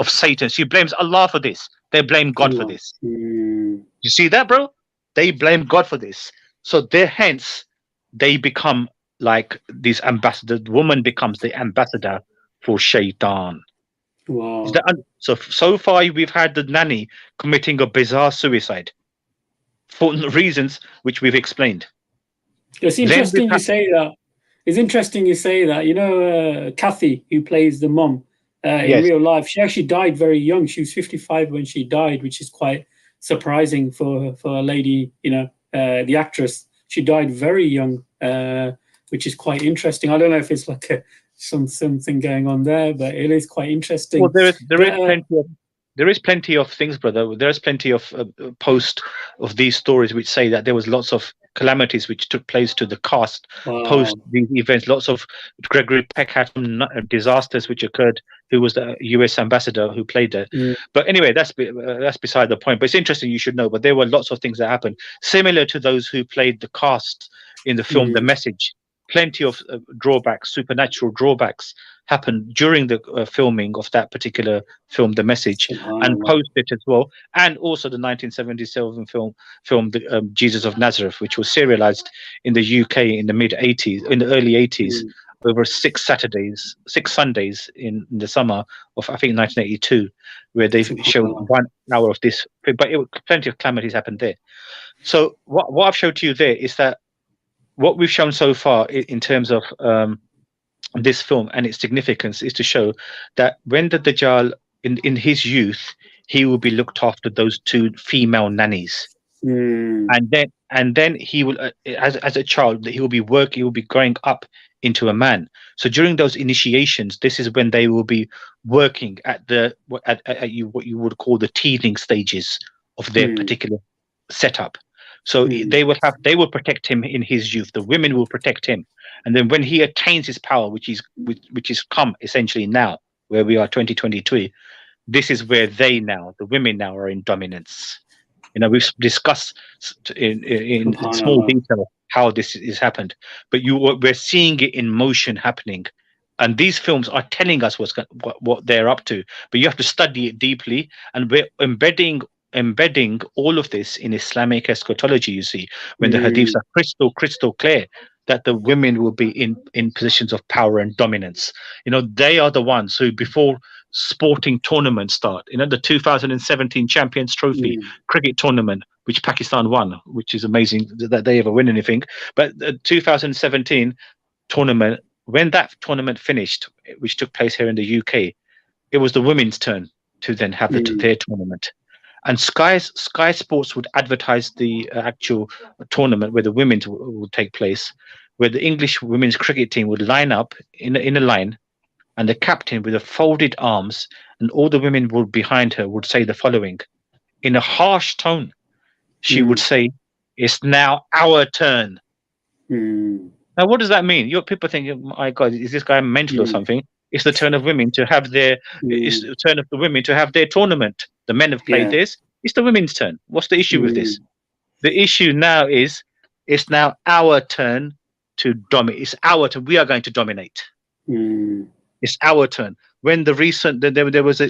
Satan. She blames Allah for this. They blame God for this. You see that, bro? They blame God for this. So hence they become like these ambassadors. The woman becomes the ambassador for Shaitan. Wow. So far we've had the nanny committing a bizarre suicide for reasons which we've explained. It's interesting you say that. It's interesting you say that. You know, Kathy, who plays the mom in real life, she actually died very young. She was 55 when she died, which is quite surprising for a lady, the actress, she died very young, which is quite interesting. I don't know if it's like something going on there, but it is quite interesting. Well, there is plenty of things, brother. There is plenty of post of these stories which say that there was lots of calamities which took place to the cast post these events. Lots of Gregory Peck had some disasters which occurred. Who was the U.S. ambassador who played there? But anyway, that's beside the point. But it's interesting. You should know. But there were lots of things that happened, similar to those who played the cast in the film The Message. Plenty of drawbacks, supernatural drawbacks, happened during the filming of that particular film, The Message, and post it as well, and also the 1977 film Jesus of Nazareth, which was serialized in the UK in the early 80s, over 6 Sundays in the summer of, I think, 1982, where they showed 1 hour of this. But plenty of calamities happened there. So what I've showed to you there is that what we've shown so far in terms of this film and its significance is to show that when the Dajjal, in his youth, he will be looked after those 2 female nannies, and then he will, as a child, he will be growing up into a man. So during those initiations, this is when they will be working at what you would call the teething stages of their particular setup. So they will protect him in his youth. The women will protect him, and then when he attains his power, which is come essentially now, where we are 2023, this is where the women now are in dominance. You know, we've discussed in small detail how this has happened, but we're seeing it in motion happening, and these films are telling us what they're up to. But you have to study it deeply, and we're embedding all of this in Islamic eschatology. You see, when the hadiths are crystal clear that the women will be in positions of power and dominance. You know, they are the ones who, before sporting tournaments start, you know, the 2017 Champions Trophy cricket tournament, which Pakistan won, which is amazing that they ever win anything. But the 2017 tournament, when that tournament finished, which took place here in the UK, it was the women's turn to then have their tournament. And Sky Sports would advertise the actual tournament where the women would take place, where the English women's cricket team would line up in a line, and the captain with the folded arms, and all the women would behind her would say the following in a harsh tone. She would say, "It's now our turn." Now, what does that mean? Your people think, "Oh my God, is this guy mental or something?" It's the turn of women to have it's the turn of the women to have their tournament. The men have played this. It's the women's turn. What's the issue with this? The issue now is it's now our turn to dominate. It's our turn. We are going to dominate. It's our turn. When there was a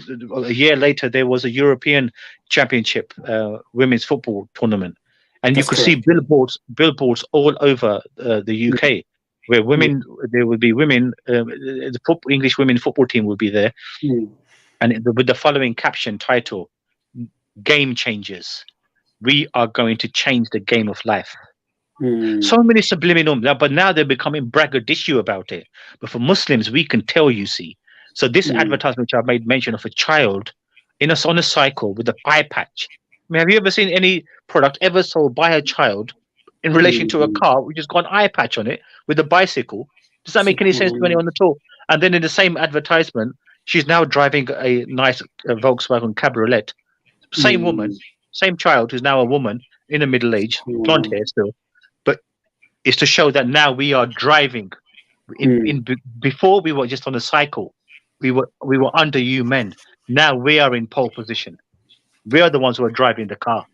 year later, there was a European Championship women's football tournament, and you could see billboards all over the UK. Where there would be women, the English women football team would be there, and with the following caption title: "Game changers. We are going to change the game of life." So many subliminal, but now they're becoming braggadocio about it. But for Muslims, we can tell, you see. So this advertisement, which I made mention of, a child on a cycle with an eye patch. I mean, have you ever seen any product ever sold by a child in relation to a car which has got an eye patch on it with a bicycle? Does that make any sense to anyone at all? And then in the same advertisement, she's now driving a nice Volkswagen Cabriolet. Same woman, same child who's now a woman in the middle age, blonde hair still. But it's to show that now we are driving. Before we were just on a cycle. We were under you men. Now we are in pole position. We are the ones who are driving the car.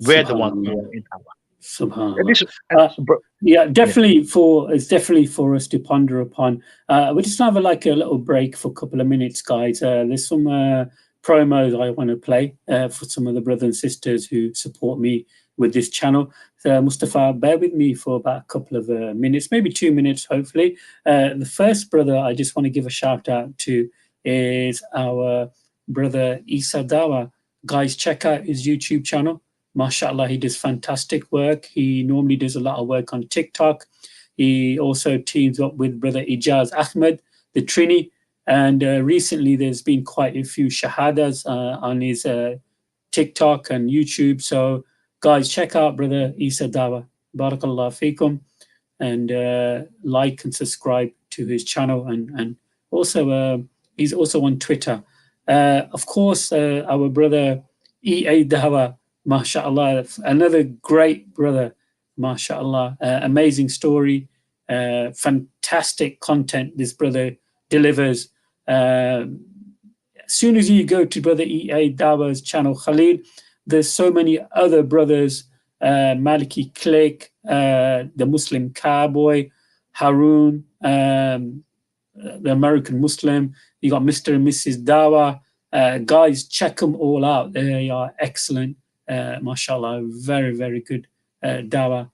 We're the ones who are in power. It's definitely for us to ponder upon. We're just gonna have a little break for a couple of minutes, guys. There's some promos I want to play for some of the brothers and sisters who support me with this channel. Mustapha, bear with me for about a couple of minutes, maybe 2 minutes, hopefully. The first brother I just want to give a shout out to is our brother Isa Dawa. Guys, check out his YouTube channel. MashaAllah, he does fantastic work. He normally does a lot of work on TikTok. He also teams up with brother Ijaz Ahmed, the Trini. And recently there's been quite a few shahadas on his TikTok and YouTube. So guys, check out brother Isa Dawa. Barakallah fikum, and like and subscribe to his channel, and also he's also on Twitter. Of course, our brother EA Dawa, mashallah, another great brother, mashallah, amazing story, fantastic content this brother delivers. As soon as you go to brother EA Dawa's channel, Khalil, there's so many other brothers, Maliki Click, the Muslim Cowboy, Haroon, the American Muslim. You got Mr. and Mrs. Dawa. Guys, check them all out. They are excellent. Mashallah, very, very good Dawa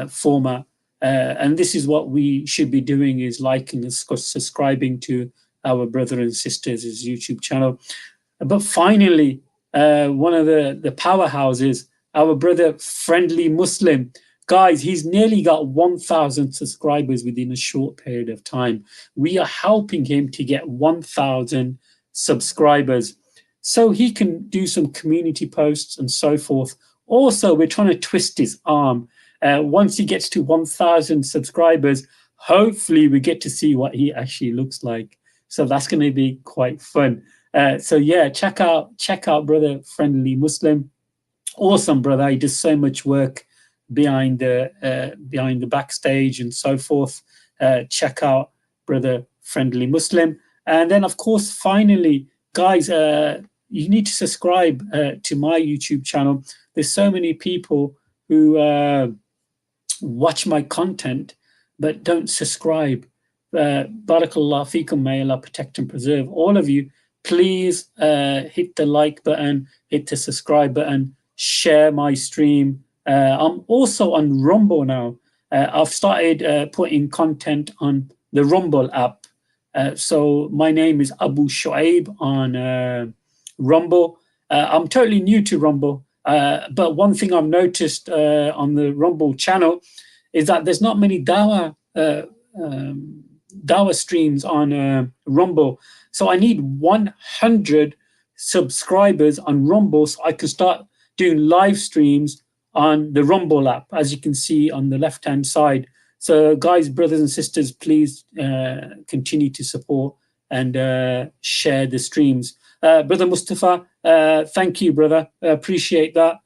format. And this is what we should be doing, is liking and subscribing to our brother and sisters' YouTube channel. But finally, one of the powerhouses, our brother Friendly Muslim. Guys, he's nearly got 1,000 subscribers within a short period of time. We are helping him to get 1,000 subscribers so he can do some community posts and so forth. Also, we're trying to twist his arm. Once he gets to 1,000 subscribers, hopefully we get to see what he actually looks like. So that's going to be quite fun. So yeah, check out brother Friendly Muslim. Awesome brother. He does so much work behind the backstage and so forth. Check out brother Friendly Muslim. And then of course, finally, guys, you need to subscribe to my YouTube channel. There's so many people who watch my content but don't subscribe. Barakallah feekum, may Allah protect and preserve all of you. Please hit the like button, hit the subscribe button, share my stream. I'm also on Rumble now. I've started putting content on the Rumble app. So my name is Abu Shuaib on Rumble. I'm totally new to Rumble, but one thing I've noticed on the Rumble channel is that there's not many dawah streams on Rumble. So I need 100 subscribers on Rumble so I can start doing live streams on the Rumble app, as you can see on the left-hand side. So guys, brothers and sisters, please continue to support and share the streams. Brother Mustapha, thank you, brother. Appreciate that.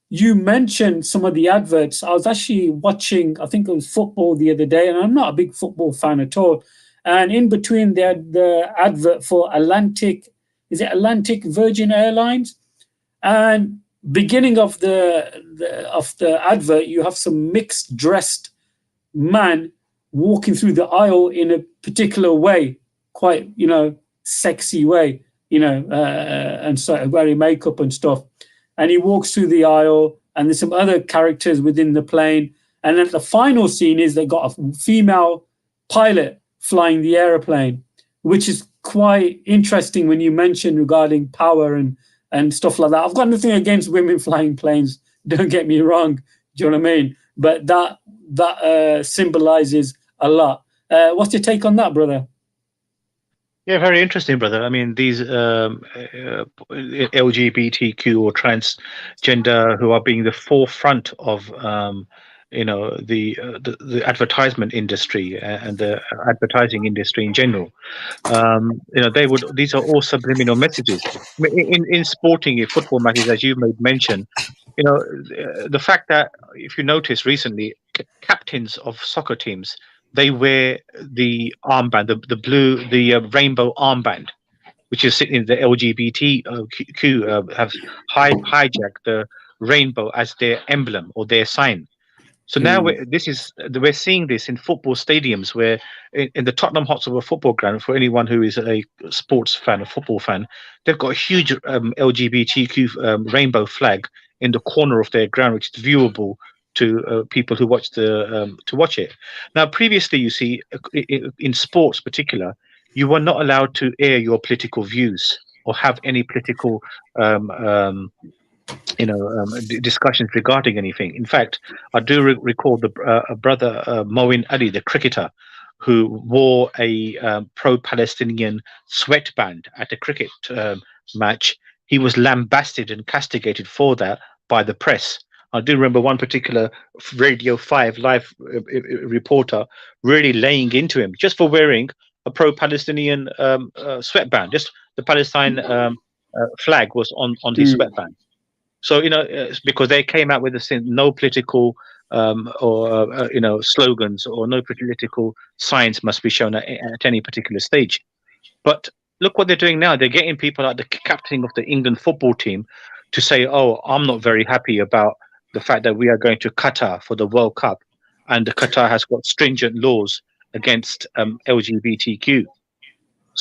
You mentioned some of the adverts. I was actually watching, I think it was football the other day, and I'm not a big football fan at all. And in between, they had the advert for Atlantic, is it Atlantic Virgin Airlines? And beginning of the advert, you have some mixed dressed man walking through the aisle in a particular way, quite, sexy way, and so wearing makeup and stuff. And he walks through the aisle, and there's some other characters within the plane. And then the final scene is they got a female pilot flying the airplane, which is quite interesting when you mention regarding power and stuff like that. I've got nothing against women flying planes, don't get me wrong, do you know what I mean? But that symbolizes a lot. What's your take on that, brother? Yeah, very interesting, brother. I mean, these LGBTQ or transgender who are being the forefront of, the advertisement industry and the advertising industry in general. These are all subliminal messages. I mean, in sporting football matches, as you made mention, the fact that if you notice recently, captains of soccer teams, they wear the armband, the rainbow armband, which is sitting in the LGBTQ have hijacked the rainbow as their emblem or their sign. So now we're seeing this in football stadiums, where in the Tottenham Hotspur football ground, for anyone who is a sports fan, a football fan, they've got a huge LGBTQ rainbow flag in the corner of their ground, which is viewable to people who watch to watch it. Now, previously, you see, in sports, particular, you were not allowed to air your political views or have any political discussions regarding anything. In fact, I do recall the brother Moeen Ali, the cricketer, who wore a pro-Palestinian sweatband at a cricket match. He was lambasted and castigated for that by the press. I do remember one particular Radio 5 live reporter really laying into him just for wearing a pro-Palestinian sweatband. Just the Palestine flag was on his Mm. sweatband. So it's because they came out with no political or slogans, or no political signs must be shown at any particular stage. But look what they're doing now. They're getting people like the captain of the England football team to say, "Oh, I'm not very happy about the fact that we are going to Qatar for the World Cup, and the Qatar has got stringent laws against LGBTQ."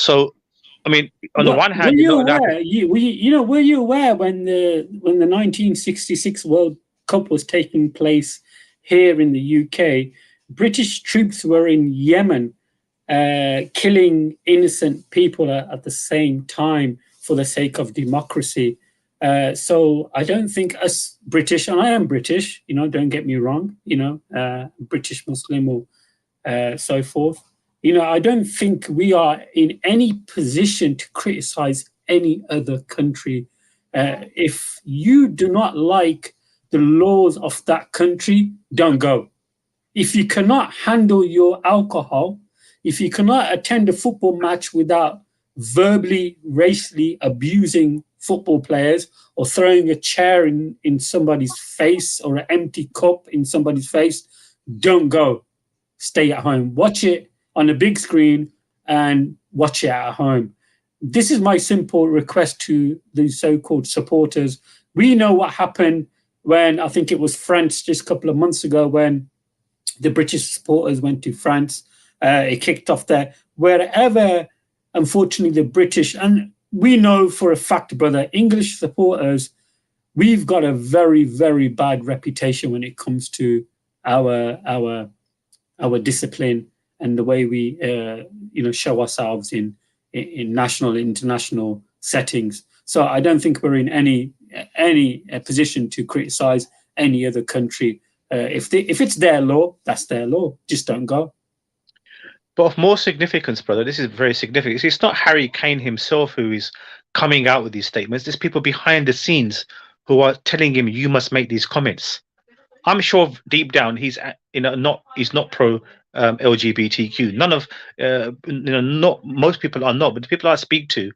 So, I mean, on the one hand, were you're you not allowed aware? Were you aware when the 1966 World Cup was taking place here in the UK? British troops were in Yemen, killing innocent people at the same time for the sake of democracy. So I don't think us British, and I am British, don't get me wrong, British Muslim or so forth. I don't think we are in any position to criticize any other country. If you do not like the laws of that country, don't go. If you cannot handle your alcohol, if you cannot attend a football match without verbally, racially abusing football players or throwing a chair in somebody's face or an empty cup in somebody's face, don't go. Stay at home. Watch it on a big screen and watch it at home. This is my simple request to the so-called supporters. We know what happened when, I think it was France just a couple of months ago, when the British supporters went to France. It kicked off there. Wherever, unfortunately, the British, and we know for a fact, brother, English supporters, we've got a very, very bad reputation when it comes to our discipline and the way we show ourselves in national and international settings. So I don't think we're in any position to criticize any other country. If it's their law, that's their law. Just don't go. But of more significance, brother, this is very significant. It's not Harry Kane himself who is coming out with these statements. There's people behind the scenes who are telling him, "You must make these comments." I'm sure deep down he's not pro LGBTQ. None of not most people are not, but the people I speak to,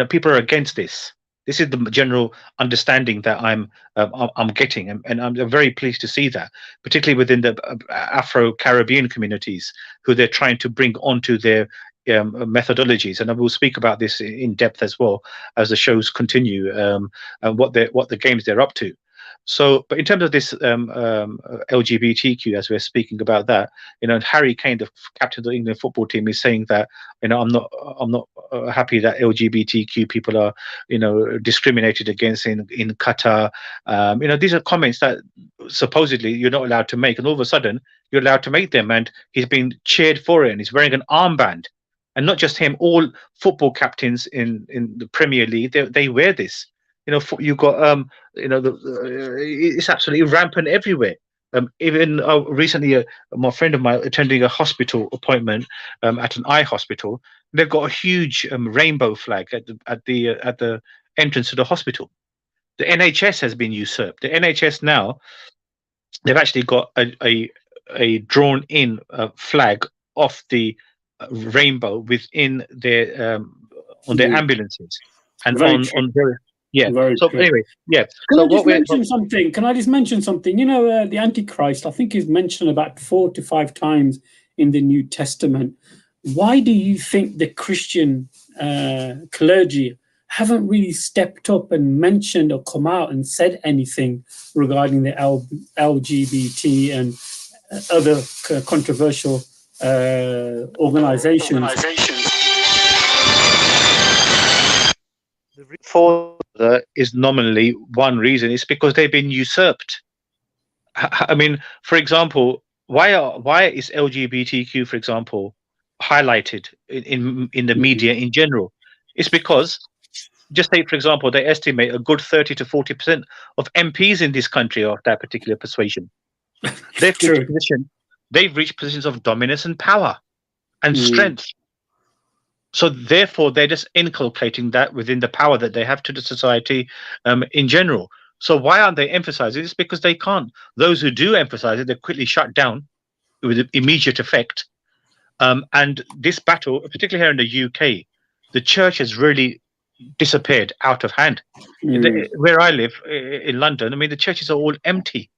people are against this. This is the general understanding that I'm getting, and I'm very pleased to see that, particularly within the Afro-Caribbean communities, who they're trying to bring onto their methodologies. And I will speak about this in depth as well as the shows continue, and what the games they're up to. So, but in terms of this LGBTQ, as we're speaking about that, Harry Kane, the captain of the England football team, is saying that I'm not happy that LGBTQ people are discriminated against in Qatar. These are comments that supposedly you're not allowed to make, and all of a sudden you're allowed to make them, and he's been cheered for it, and he's wearing an armband, and not just him, all football captains in the Premier League they wear this. You've got it's absolutely rampant everywhere. Even recently, my friend of mine attending a hospital appointment at an eye hospital. They've got a huge rainbow flag at the entrance to the hospital. The NHS has been usurped. The NHS now, they've actually got a drawn in flag of the rainbow within their on their ambulances and Very on true. on their yeah. Very So true. anyway, yeah. Can So I just mention something? Can I just mention something? The Antichrist, I think, is mentioned about 4 to 5 times in the New Testament. Why do you think the Christian clergy haven't really stepped up and mentioned or come out and said anything regarding the LGBT and other controversial organizations? For that is nominally one reason. It's because they've been usurped. I mean, for example, why is LGBTQ, for example, highlighted in the media in general? It's because, just say, for example, they estimate a good 30 to 40% of MPs in this country are of that particular persuasion. They've reached positions of dominance and power and strength. So therefore, they're just inculcating that within the power that they have to the society in general. So why aren't they emphasizing it? It's because they can't. Those who do emphasize it, they're quickly shut down with immediate effect. And this battle, particularly here in the UK, the church has really disappeared out of hand. Where I live in London, I mean, the churches are all empty.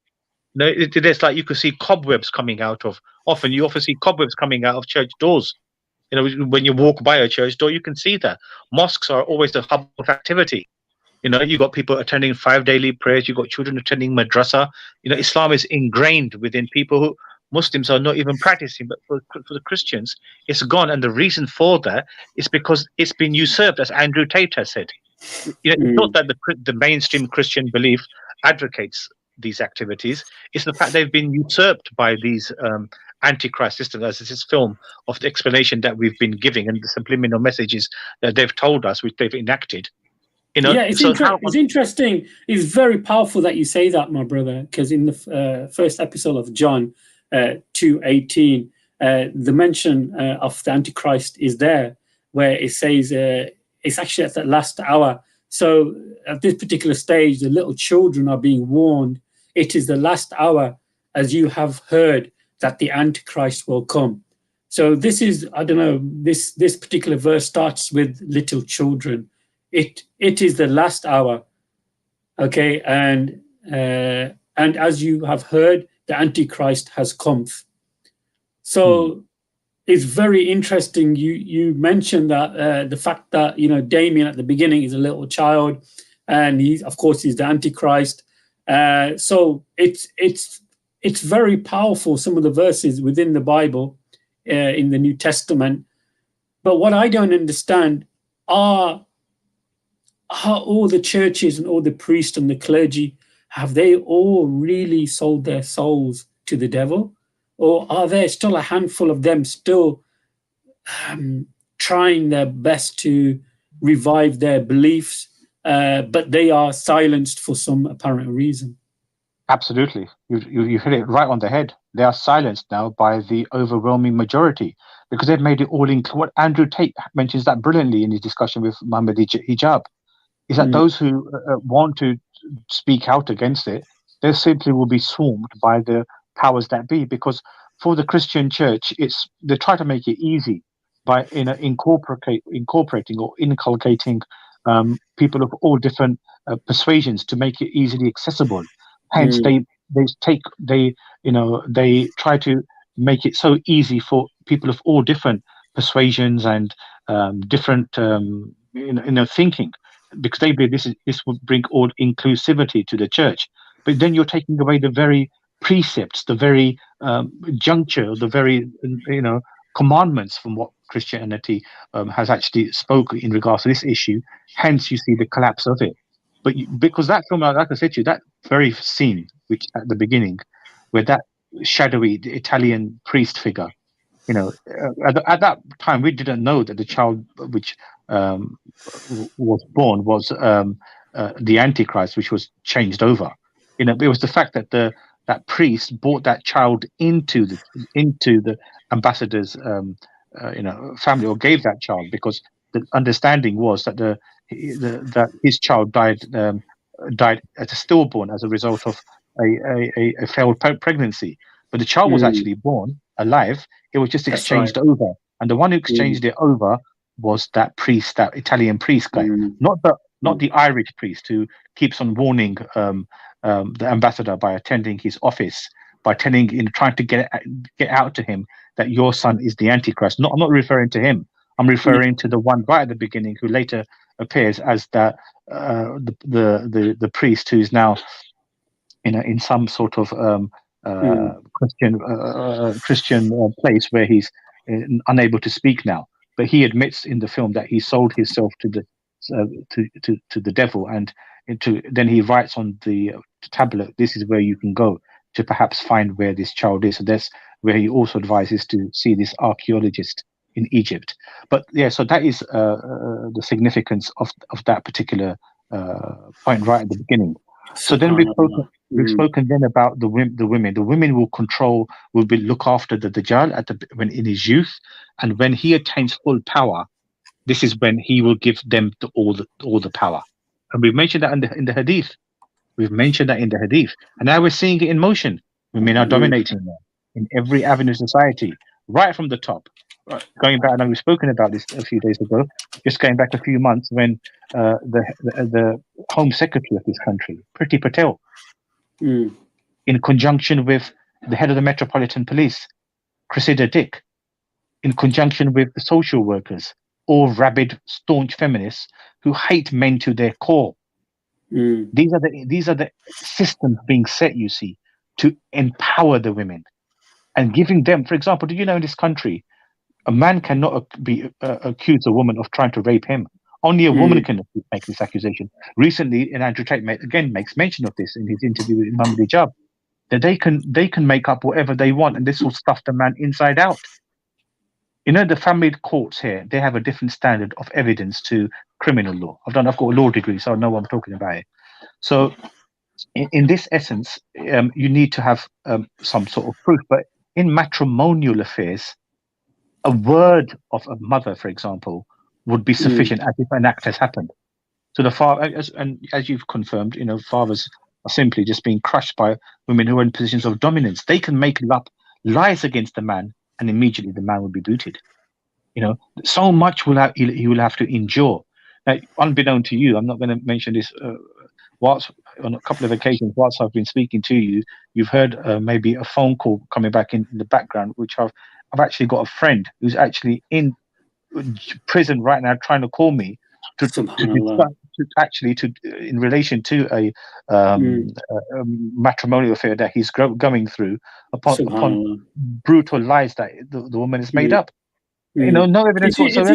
No, it's like you could see cobwebs coming out of. Often you often see cobwebs coming out of church doors. You know, when you walk by a church door, you can see that. Mosques are always a hub of activity. You know, you got people attending 5 daily prayers. You got children attending madrasa. You know, Islam is ingrained within people who Muslims are not even practicing, but for the Christians, it's gone. And the reason for that is because it's been usurped, as Andrew Tate has said. You know, it's not that the mainstream Christian belief advocates these activities. It's the fact they've been usurped by these antichrist systems, as this film of the explanation that we've been giving and the subliminal messages that they've told us, which they've enacted. You know, yeah, it's interesting. It's very powerful that you say that, my brother, because in the first episode of John 2:18, the mention of the Antichrist is there, where it says it's actually at the last hour. So at this particular stage, the little children are being warned. It is the last hour, as you have heard, that the Antichrist will come. So this is, I don't know, this particular verse starts with little children. It is the last hour, okay, and as you have heard, the Antichrist has come. So it's very interesting. You mentioned that the fact that Damien at the beginning is a little child, and he's the Antichrist. So it's very powerful. Some of the verses within the Bible, in the New Testament. But what I don't understand are all the churches and all the priests and the clergy, have they all really sold their souls to the devil? Or are there still a handful of them still trying their best to revive their beliefs, but they are silenced for some apparent reason? Absolutely. You hit it right on the head. They are silenced now by the overwhelming majority because they've made it all include. What Andrew Tate mentions that brilliantly in his discussion with Mohammed Hijab, is that those who want to speak out against it, they simply will be swarmed by the powers that be. Because for the Christian church, they try to make it easy by incorporating or inculcating people of all different persuasions to make it easily accessible. Hence, they try to make it so easy for people of all different persuasions and different thinking, because they believe this would bring all inclusivity to the church. But then you're taking away the very precepts, the very juncture, the very commandments from what Christianity has actually spoken in regards to this issue. Hence, you see the collapse of it. But because that film, like I said to you, that very scene, which at the beginning, where that shadowy Italian priest figure, at that time we didn't know that the child which was born was the Antichrist, which was changed over. It was the fact that that priest brought that child into the ambassador's family, or gave that child, because the understanding was that that his child died as a stillborn as a result of a failed pregnancy. But the child was actually born alive. It was just exchanged over, and the one who exchanged it over was that priest, that Italian priest guy, not the Irish priest who keeps on warning the ambassador by attending his office, by trying to get out to him that your son is the Antichrist. I'm not referring to him. I'm referring to the one right at the beginning who later appears as the priest who's now in some sort of Christian place where he's unable to speak now. But he admits in the film that he sold himself to the devil, and then he writes on the tablet, "This is where you can go to perhaps find where this child is." So that's where he also advises to see this archaeologist in Egypt. But yeah, so that is the significance of that particular point right at the beginning. So then we've spoken then about the women. The women will look after the Dajjal when in his youth, and when he attains full power, this is when he will give them all the power. And we mentioned that in the Hadith, We've mentioned that in the hadith. And now we're seeing it in motion. Women are dominating now in every avenue of society, right from the top. Right. Going back, and we've spoken about this a few days ago, just going back a few months when the Home Secretary of this country, Priti Patel, in conjunction with the head of the Metropolitan Police, Cressida Dick, in conjunction with the social workers, all rabid, staunch feminists who hate men to their core. These are the systems being set, you see, to empower the women and giving them, for example, do you know in this country, a man cannot accuse a woman of trying to rape him. Only a woman can make this accusation. Recently, and Andrew Tate again makes mention of this in his interview with Mohammed Hijab, that they can make up whatever they want, and this will stuff the man inside out. You know, the family courts here, they have a different standard of evidence to criminal law. I've got a law degree, so I know what I'm talking about it. So in this essence, you need to have some sort of proof. But in matrimonial affairs, a word of a mother, for example, would be sufficient as if an act has happened. So the father, as you've confirmed, you know, fathers are simply just being crushed by women who are in positions of dominance. They can make up lies against the man, and immediately the man will be booted. You know, so much he will have to endure. Now, unbeknown to you, I'm not going to mention this. Whilst on a couple of occasions, whilst I've been speaking to you, you've heard maybe a phone call coming back in the background, which I've actually got a friend who's actually in prison right now trying to call me in relation to a matrimonial affair that he's going through upon brutal lies that the woman has made up. You know, no evidence whatsoever.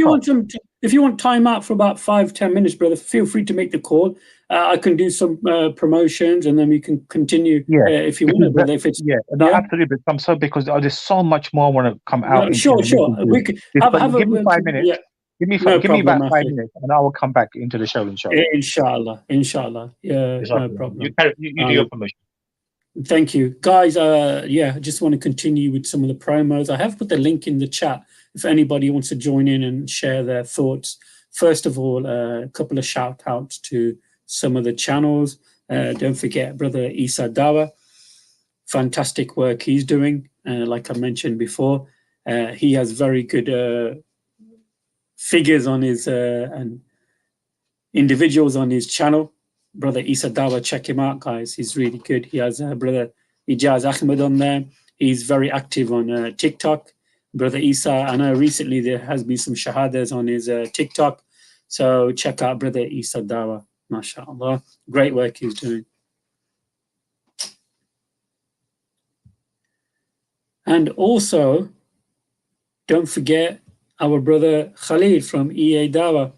If you want time out for about 5-10 minutes, brother, feel free to make the call. I can do some promotions, and then we can continue if you want, brother. If it's absolutely. But I'm so because there's so much more I want to come out. Sure. We could give me 5 minutes. Yeah. Give me about 5 minutes, and I will come back into the show, inshallah. Yeah, no problem. You do your promotion. Thank you, guys. I just want to continue with some of the promos. I have put the link in the chat if anybody wants to join in and share their thoughts. First of all, a couple of shout outs to some of the channels. Don't forget brother Isa Dawa, fantastic work he's doing. Like I mentioned before, he has very good figures on his and individuals on his channel. Brother Isa Dawa, check him out, guys. He's really good. He has brother Ijaz Ahmed on there. He's very active on TikTok. Brother Isa, I know recently there has been some shahadas on his TikTok. So check out brother Isa Dawa. MashaAllah. Great work he's doing. And also, don't forget our brother Khalil from EA Dawa.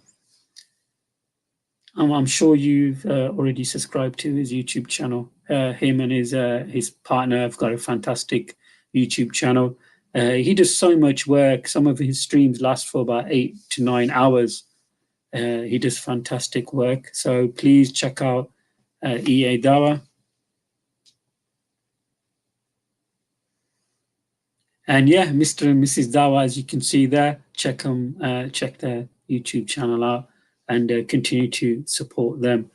I'm sure you've already subscribed to his YouTube channel. Him and his partner have got a fantastic YouTube channel. He does so much work. Some of his streams last for about 8 to 9 hours. He does fantastic work. So please check out EA Dawa. And yeah, Mr. and Mrs. Dawa, as you can see there, check their YouTube channel out and continue to support them.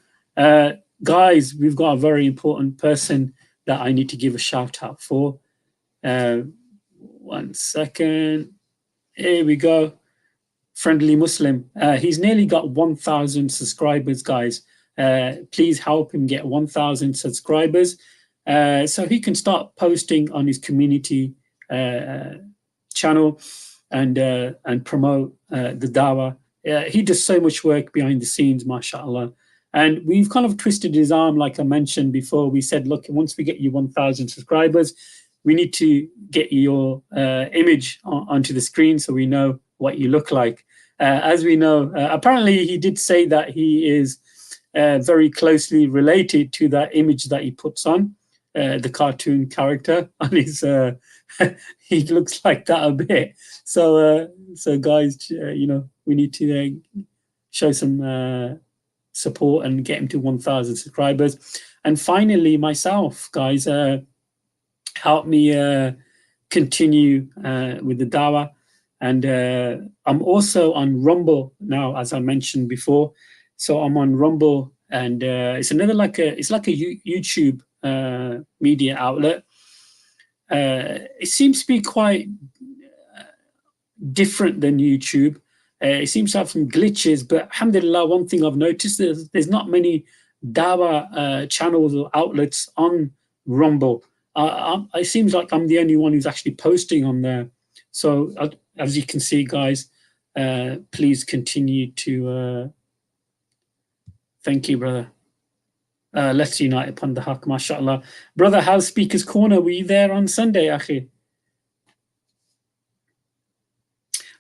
Guys, we've got a very important person that I need to give a shout out for. 1 second. Here we go. Friendly Muslim. He's nearly got 1,000 subscribers, guys. Please help him get 1,000 subscribers so he can start posting on his community channel and promote the dawah. He does so much work behind the scenes, mashallah. And we've kind of twisted his arm, like I mentioned before. We said, look, once we get you 1,000 subscribers, we need to get your image onto the screen so we know what you look like. As we know, apparently he did say that he is very closely related to that image that he puts on, the cartoon character on his, he looks like that a bit. So guys, we need to show some support and get him to 1,000 subscribers. And finally, myself, guys, help me continue with the dawah. And I'm also on Rumble now, as I mentioned before. So I'm on Rumble and it's another it's like a YouTube media outlet. It seems to be quite different than YouTube. It seems to have some glitches, but alhamdulillah, one thing I've noticed is there's not many dawah channels or outlets on Rumble. It seems like I'm the only one who's actually posting on there. So as you can see, guys, please continue to thank you, brother. Let's unite upon the haq, mashallah. Brother, how's Speaker's Corner? Were you there on Sunday, akhi?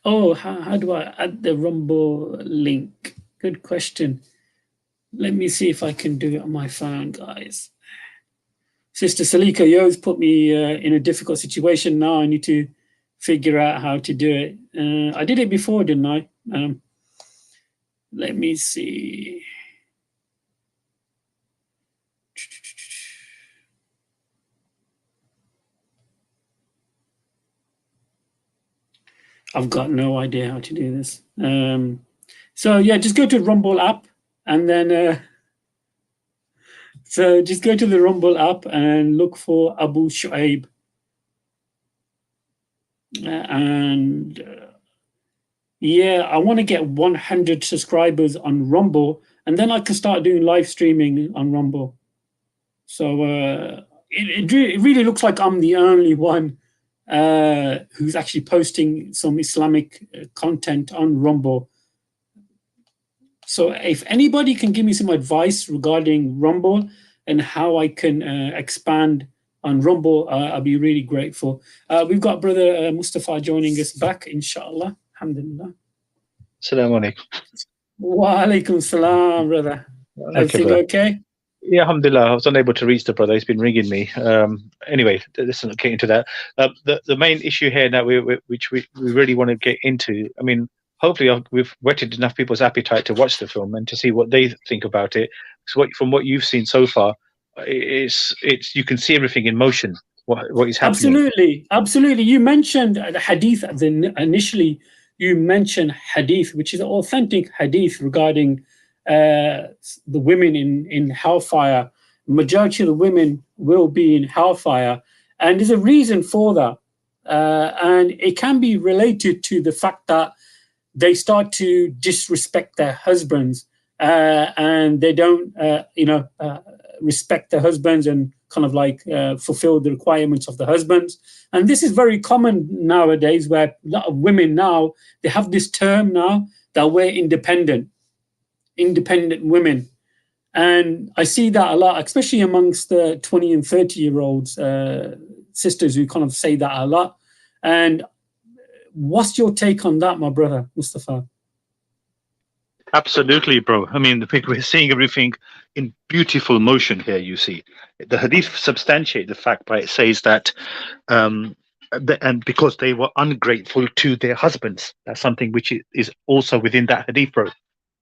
Oh, how do I add the Rumble link? Good question. Let me see if I can do it on my phone, guys. Sister Salika, Yo's put me in a difficult situation. Now I need to figure out how to do it. I did it before, didn't I? Let me see. I've got no idea how to do this. So yeah, just go to Rumble app and then so just go to the Rumble app and look for Abu Shuaib. Yeah, I want to get 100 subscribers on Rumble, and then I can start doing live streaming on Rumble. So it really looks like I'm the only one who's actually posting some Islamic content on Rumble. So if anybody can give me some advice regarding Rumble and how I can expand on Rumble, I'll be really grateful. We've got Brother Mustapha joining us back, inshallah. Alhamdulillah. Assalamu alaikum. Wa alaikum salam, brother. Everything okay? Yeah, alhamdulillah. I was unable to reach the brother. He's been ringing me. Anyway, let's not get into that. The main issue here now, which we really want to get into, I mean, hopefully we've whetted enough people's appetite to watch the film and to see what they think about it. So from what you've seen so far, it's you can see everything in motion. What is happening? Absolutely. You mentioned the hadith. Initially, you mentioned hadith, which is an authentic hadith regarding the women in hellfire. Majority of the women will be in hellfire, and there's a reason for that. And it can be related to the fact that they start to disrespect their husbands, and they don't, respect their husbands and kind of like fulfill the requirements of the husbands. And this is very common nowadays, where a lot of women now, they have this term now that we're independent women. And I see that a lot, especially amongst the 20 and 30-year-olds, sisters who kind of say that a lot. And what's your take on that, my brother, Mustapha? Absolutely, bro. I mean, we're seeing everything in beautiful motion here, you see. The hadith substantiate the fact by it says that, and because they were ungrateful to their husbands. That's something which is also within that hadith, bro.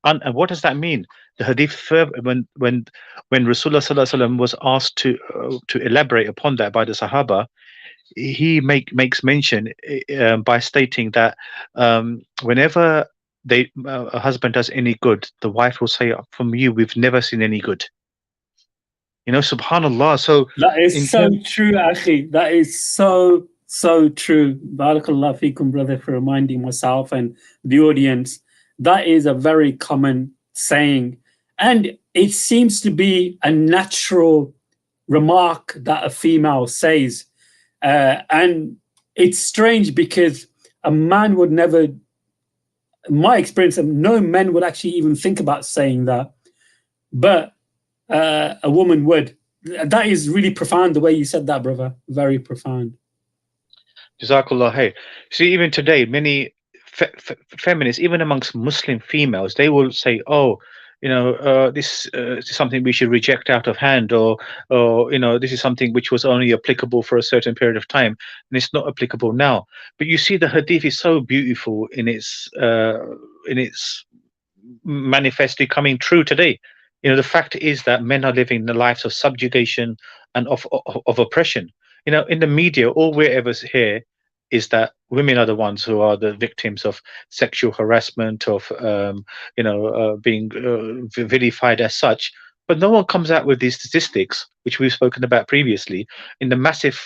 And what does that mean? The hadith, when Rasulullah Sallallahu Alaihi Wasallam was asked to elaborate upon that by the Sahaba, he makes mention by stating that whenever a husband does any good, the wife will say, "From you, we've never seen any good." You know, subhanallah. So that is so true, Akhi. That is so true. Barakallah fikum, brother, for reminding myself and the audience. That is a very common saying, and it seems to be a natural remark that a female says. And it's strange because a man would never, in my experience, no men would actually even think about saying that, but a woman would. That is really profound, the way you said that, brother. Very profound. Jazakallah. Hey, see, even today, many feminists, even amongst Muslim females, they will say, "Oh, this is something we should reject out of hand," or this is something which was only applicable for a certain period of time, and it's not applicable now. But you see, the hadith is so beautiful in its manifestly coming true today. You know, the fact is that men are living the lives of subjugation and of oppression. You know, in the media, all we ever hear is that women are the ones who are the victims of sexual harassment, of being vilified as such. But no one comes out with these statistics, which we've spoken about previously, in the massive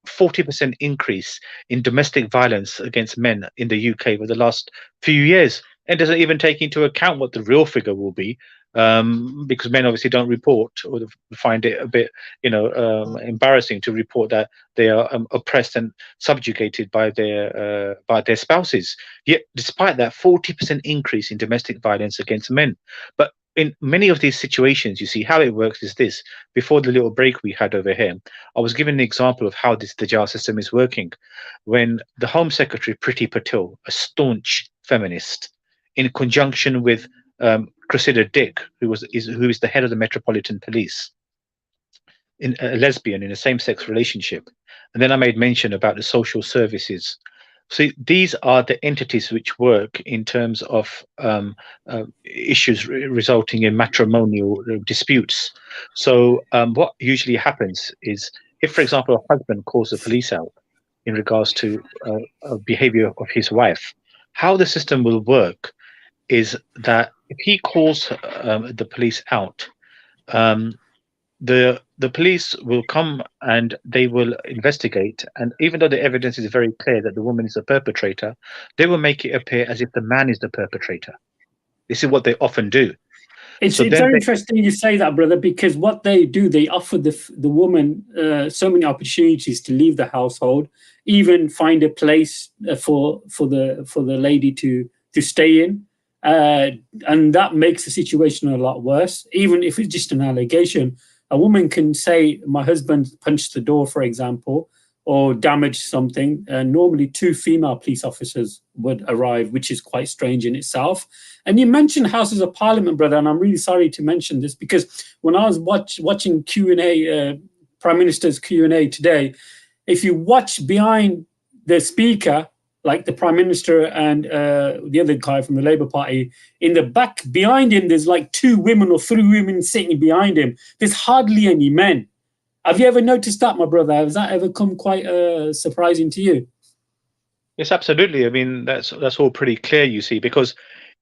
40% increase in domestic violence against men in the UK over the last few years, and doesn't even take into account what the real figure will be, because men obviously don't report, or find it a bit, embarrassing to report that they are oppressed and subjugated by their spouses. Yet, despite that, 40% increase in domestic violence against men. But in many of these situations, you see how it works is this. Before the little break we had over here, I was given an example of how this Dajjal system is working. When the Home Secretary, Priti Patel, a staunch feminist, in conjunction with Cressida Dick, who is the head of the Metropolitan Police, in a lesbian in a same-sex relationship, and then I made mention about the social services. See, these are the entities which work in terms of issues resulting in matrimonial disputes. So what usually happens is, if, for example, a husband calls the police out in regards to behavior of his wife, how the system will work is that if he calls the police out, the police will come and they will investigate, and even though the evidence is very clear that the woman is the perpetrator, they will make it appear as if the man is the perpetrator. This is what they often do. It's very interesting you say that, brother, because what they do, they offer the woman so many opportunities to leave the household, even find a place for the lady to stay in, and that makes the situation a lot worse. Even if it's just an allegation, a woman can say, my husband punched the door, for example, or damaged something, and normally 2 female police officers would arrive, which is quite strange in itself. And you mentioned Houses of Parliament, brother, and I'm really sorry to mention this, because when I was watching Q&A, Prime Minister's Q&A today, if you watch behind the speaker, like the Prime Minister and the other guy from the Labour Party, in the back behind him, there's like 2 women or 3 women sitting behind him. There's hardly any men. Have you ever noticed that, my brother? Has that ever come quite surprising to you? Yes, absolutely. I mean, that's all pretty clear, you see, because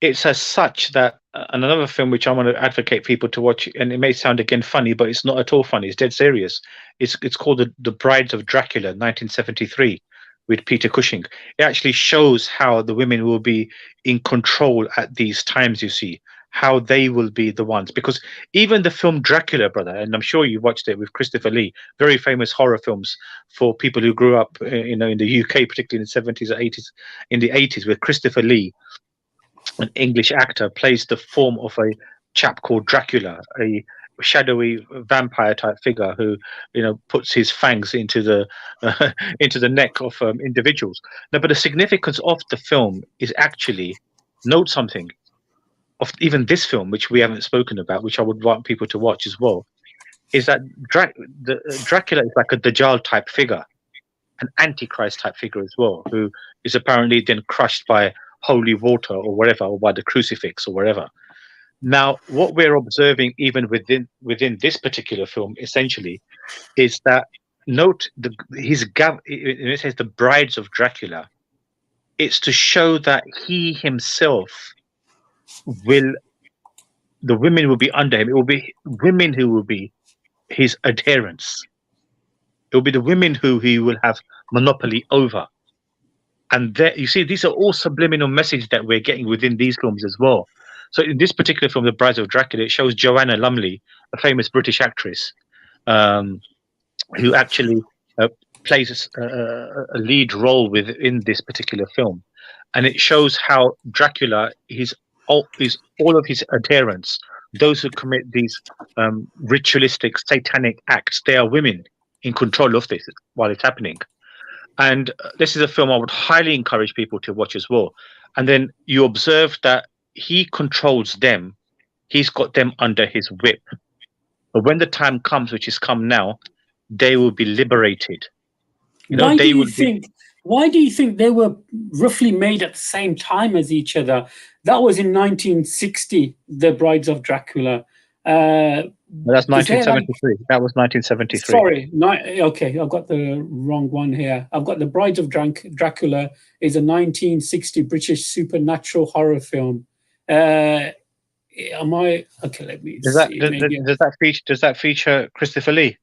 it's as such that another film which I want to advocate people to watch, and it may sound again funny, but it's not at all funny. It's dead serious. It's called The Brides of Dracula, 1973. With Peter Cushing. It actually shows how the women will be in control at these times, you see, how they will be the ones. Because even the film Dracula, brother, and I'm sure you watched it with Christopher Lee, very famous horror films for people who grew up in the UK, particularly in the 70s or 80s, in the 80s, where Christopher Lee, an English actor, plays the form of a chap called Dracula, a shadowy vampire type figure who puts his fangs into the neck of individuals. Now, but the significance of the film is actually, note something of even this film, which we haven't spoken about, which I would want people to watch as well, is that Dracula is like a Dajjal type figure, an Antichrist type figure as well, who is apparently then crushed by holy water or whatever, or by the crucifix or wherever. Now, what we're observing even within this particular film, essentially, is that it says the Brides of Dracula. It's to show that he himself the women will be under him. It will be women who will be his adherents. It will be the women who he will have monopoly over. And there, you see, these are all subliminal messages that we're getting within these films as well. So in this particular film, The Brides of Dracula, it shows Joanna Lumley, a famous British actress, who actually plays a lead role within this particular film. And it shows how Dracula is all of his adherents, those who commit these ritualistic, satanic acts, they are women in control of this while it's happening. And this is a film I would highly encourage people to watch as well. And then you observe that he controls them. He's got them under his whip. But when the time comes, which has come now, they will be liberated. Why do you think they were roughly made at the same time as each other? That was in 1960, The Brides of Dracula. That's Is there like, 1973. That was 1973. sorry, okay, I've got the wrong one here. I've got The Bride of Dracula is a 1960 British supernatural horror film. Am I okay? Let me Does that see. Maybe does that feature Christopher Lee?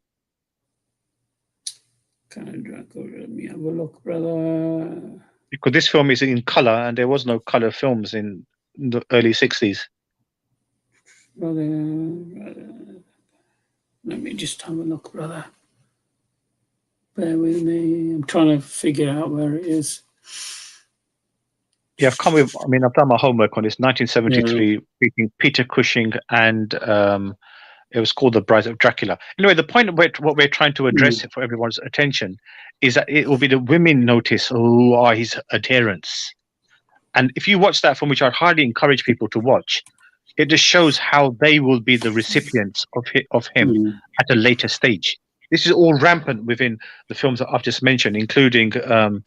Let me have a look, brother. Because this film is in color, and there was no color films in the early 60s. Brother. Let me just have a look, brother. Bear with me. I'm trying to figure out where it is. Yeah, I've done my homework on this. 1973, featuring Peter Cushing, and it was called The Bride of Dracula. Anyway, the point of what we're trying to address for everyone's attention is that it will be the women notice who are his adherents. And if you watch that film, which I highly encourage people to watch, it just shows how they will be the recipients of him at a later stage. This is all rampant within the films that I've just mentioned, including the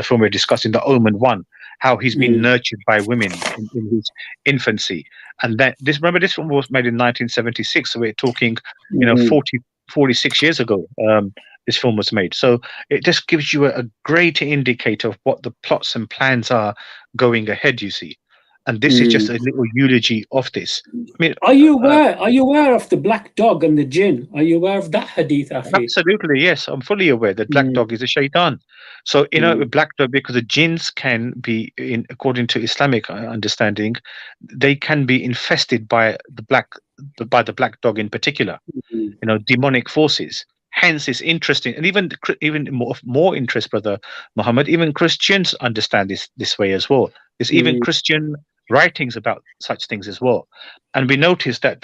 film we're discussing, The Omen 1, how he's been nurtured by women in his infancy. And that remember, this film was made in 1976, so we're talking 46 years ago. This film was made, so it just gives you a great indicator of what the plots and plans are going ahead, you see. And this is just a little eulogy of this. I mean, are you aware of the black dog and the jinn? Are you aware of that hadith, Afi? Absolutely, yes. I'm fully aware that black dog is a shaitan. So, black dog, because the jinns can be, according to Islamic understanding, they can be infested by the black dog in particular, demonic forces. Hence, it's interesting, and even more interest, brother Mohammed. Even Christians understand this way as well. There's even Christian writings about such things as well, and we notice that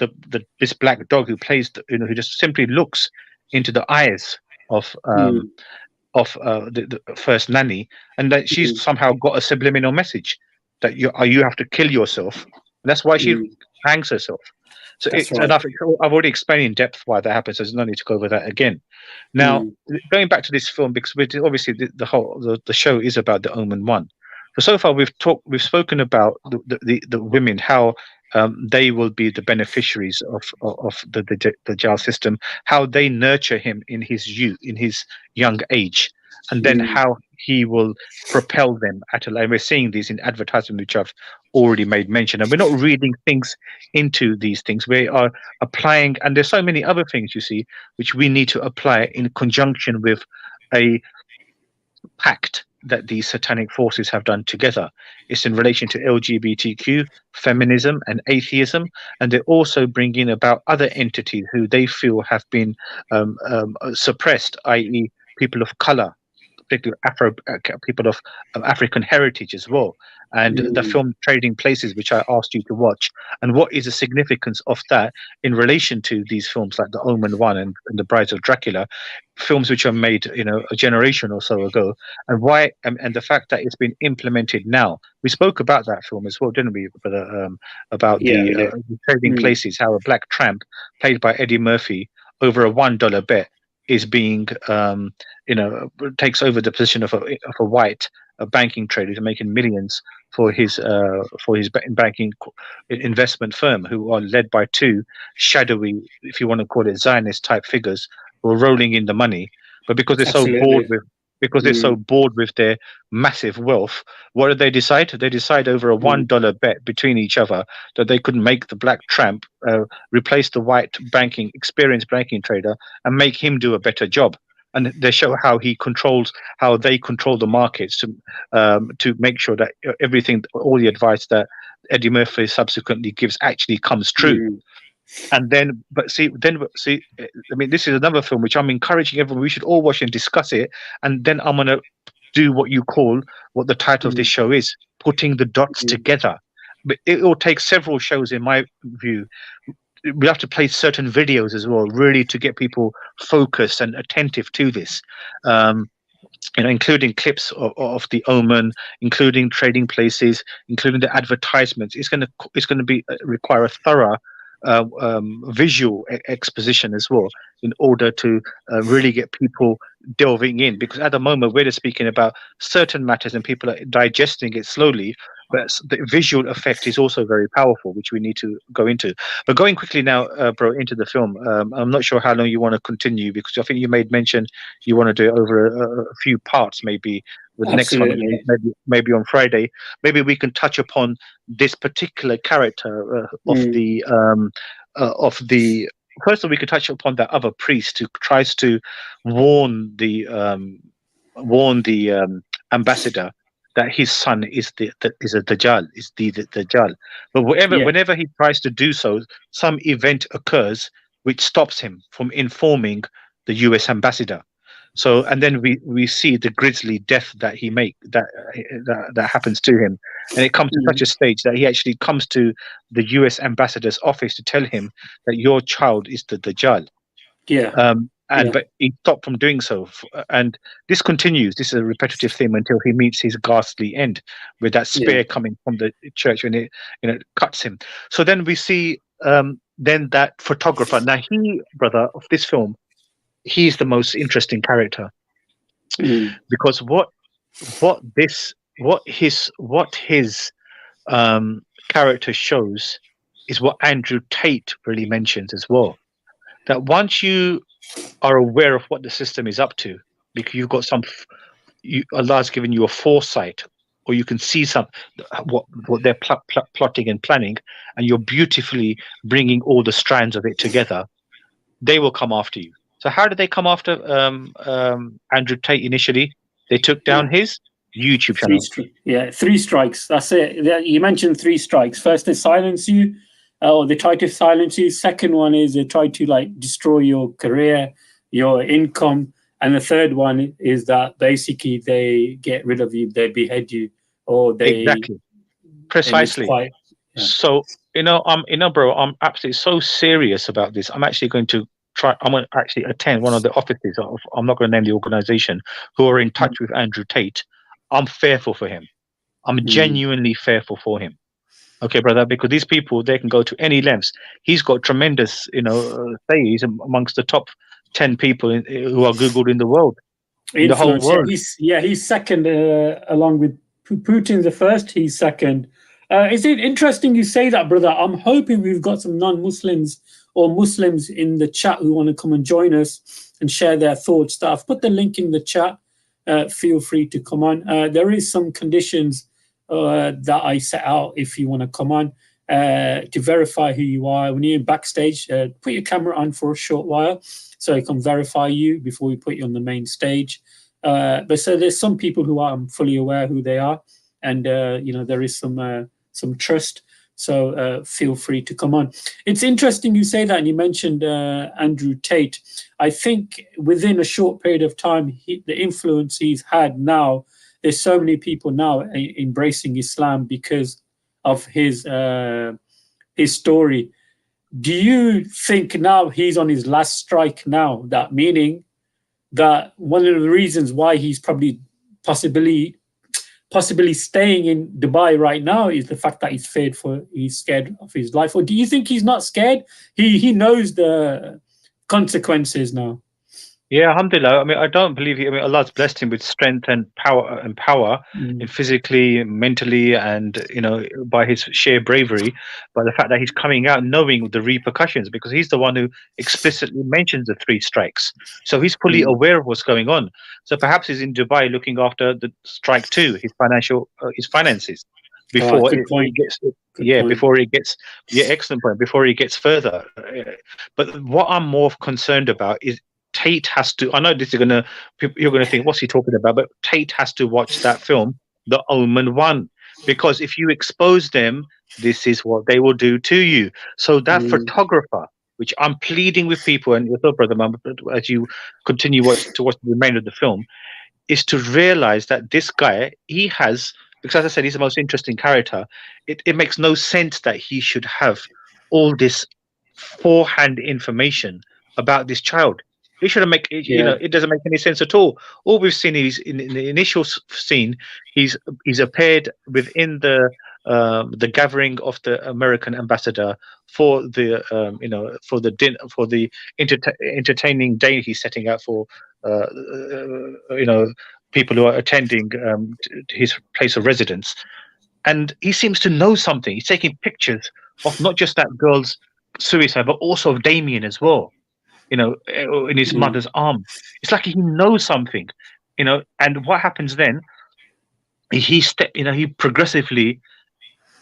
this black dog who plays, who just simply looks into the eyes of the first nanny, and that she's somehow got a subliminal message that you have to kill yourself, and that's why she hangs herself. So I've already explained in depth why that happens. So there's no need to go over that again. Now, going back to this film, because obviously the show is about The Omen 1. So far we've spoken about the women, how they will be the beneficiaries of the Dajjal system, how they nurture him in his youth, in his young age, and then how he will propel them and we're seeing these in advertisement, which I've already made mention, and we're not reading things into these things. We are applying, and there's so many other things, you see, which we need to apply in conjunction with a pact that these satanic forces have done together. It's in relation to LGBTQ, feminism, and atheism, and they're also bringing about other entities who they feel have been suppressed, i.e., people of color, particularly people of African heritage as well. And the film Trading Places, which I asked you to watch, and what is the significance of that in relation to these films like The Omen 1 and The Bride of Dracula, films which are made a generation or so ago, and why and the fact that it's been implemented now. We spoke about that film as well, didn't we? About the Trading Places, how a black tramp played by Eddie Murphy over a $1 bet is being takes over the position of a white banking trader who's making millions for his banking investment firm, who are led by two shadowy, if you want to call it, Zionist type figures who are rolling in the money. But because they're so bored with their massive wealth, what did they decide? They decide over a $1 bet between each other that they could make the black tramp replace the white experienced banking trader and make him do a better job. And they show how they control the markets to make sure that all the advice that Eddie Murphy subsequently gives actually comes true. And then, I mean, this is another film which I'm encouraging everyone. We should all watch and discuss it. And then I'm going to do what the title of this show is, putting the dots together. But it will take several shows, in my view. We have to play certain videos as well, really, to get people focused and attentive to this. Including clips of The Omen, including Trading Places, including the advertisements. It's going to require a thorough visual exposition as well, in order to really get people delving in. Because at the moment we're just speaking about certain matters and people are digesting it slowly. but the visual effect is also very powerful, which we need to go into. But going quickly now, bro, into the film. I'm not sure how long you want to continue, because I think you made mention you want to do it over a few parts, maybe with the next one, Absolutely. maybe on Friday. Maybe we can touch upon this particular character of the. First of all, we could touch upon that other priest who tries to warn the ambassador that his son is is a Dajjal, is the Dajjal. But Yeah. whenever he tries to do so, some event occurs which stops him from informing the U.S. ambassador. So, and then we see the grisly death that he that happens to him, and it comes to such a stage that he actually comes to the U.S. ambassador's office to tell him that your child is the Dajjal. Yeah. But he stopped from doing so, and this continues. This is a repetitive theme until he meets his ghastly end, with that spear coming from the church, and it cuts him. So then we see then that photographer. Now he, brother, of this film, he's the most interesting character, because what his character shows is what Andrew Tate really mentions as well. That once you are aware of what the system is up to, because you've got Allah's given you a foresight, or you can see what they're plotting and planning, and you're beautifully bringing all the strands of it together, they will come after you. So how did they come after Andrew Tate initially? They took down his YouTube channel. Three strikes. That's it. You mentioned 3 strikes. First, they silence you, or they try to silence you. Second one is they try to destroy your career, your income, and the third one is that basically they get rid of you, they behead you, or they precisely. So bro, I'm absolutely so serious about this. I'm actually going to try. I'm going to actually attend one of the offices of, I'm not going to name the organization, who are in touch with Andrew Tate. I'm fearful for him. I'm genuinely fearful for him. Okay, brother, because these people, they can go to any lengths. He's got tremendous, say he's amongst the top 10 people who are Googled in the world, in the whole world. He's second, along with Putin's the first. He's second. Is it interesting you say that, brother? I'm hoping we've got some non-Muslims or Muslims in the chat who want to come and join us and share their thoughts. I've put the link in the chat. Feel free to come on. There is some conditions that I set out if you want to come on to verify who you are. When you're backstage, put your camera on for a short while so I can verify you before we put you on the main stage. But so there's some people who I'm fully aware who they are, and there is some trust. So feel free to come on. It's interesting you say that, and you mentioned Andrew Tate. I think within a short period of time, the influence he's had now, there's so many people now embracing Islam because of his story. Do you think now he's on his last strike now? That meaning that one of the reasons why he's probably possibly staying in Dubai right now is the fact that he's scared of his life? Or do you think he's not scared? He knows the consequences now. Yeah, alhamdulillah. I mean, I don't believe Allah's blessed him with strength and power in physically, mentally, and by his sheer bravery, by the fact that he's coming out knowing the repercussions, because he's the one who explicitly mentions the 3 strikes. So he's fully aware of what's going on. So perhaps he's in Dubai looking after the strike 2, his finances, before it gets excellent point, before he gets further. But what I'm more concerned about is Tate has to. I know you're gonna think, what's he talking about? But Tate has to watch that film, The Omen 1, because if you expose them, this is what they will do to you. So that photographer, which I'm pleading with people, and your brother, as you continue to watch the remainder of the film, is to realize that this guy, he has, because as I said, he's the most interesting character. It makes no sense that he should have all this forehand information about this child. It shouldn't make it doesn't make any sense at all. All we've seen is in the initial scene, he's appeared within the gathering of the American ambassador for the entertaining day he's setting out for people who are attending his place of residence. and he seems to know something. He's taking pictures of not just that girl's suicide, but also of Damien as well. In his mother's arm. It's like he knows something. And what happens then? He progressively,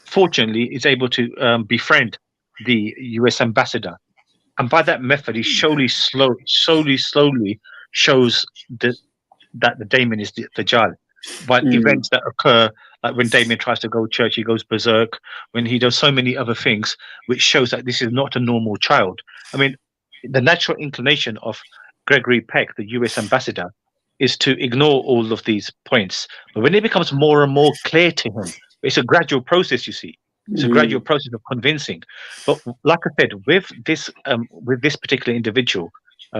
fortunately, is able to befriend the U.S. ambassador, and by that method, he slowly shows that the Damien is the Dajjal. By events that occur, like when Damien tries to go to church, he goes berserk. When he does so many other things, which shows that this is not a normal child. I mean, the natural inclination of Gregory Peck, the U.S. ambassador, is to ignore all of these points. But when it becomes more and more clear to him, it's a gradual process. You see, it's a gradual process of convincing. But like I said, with this particular individual,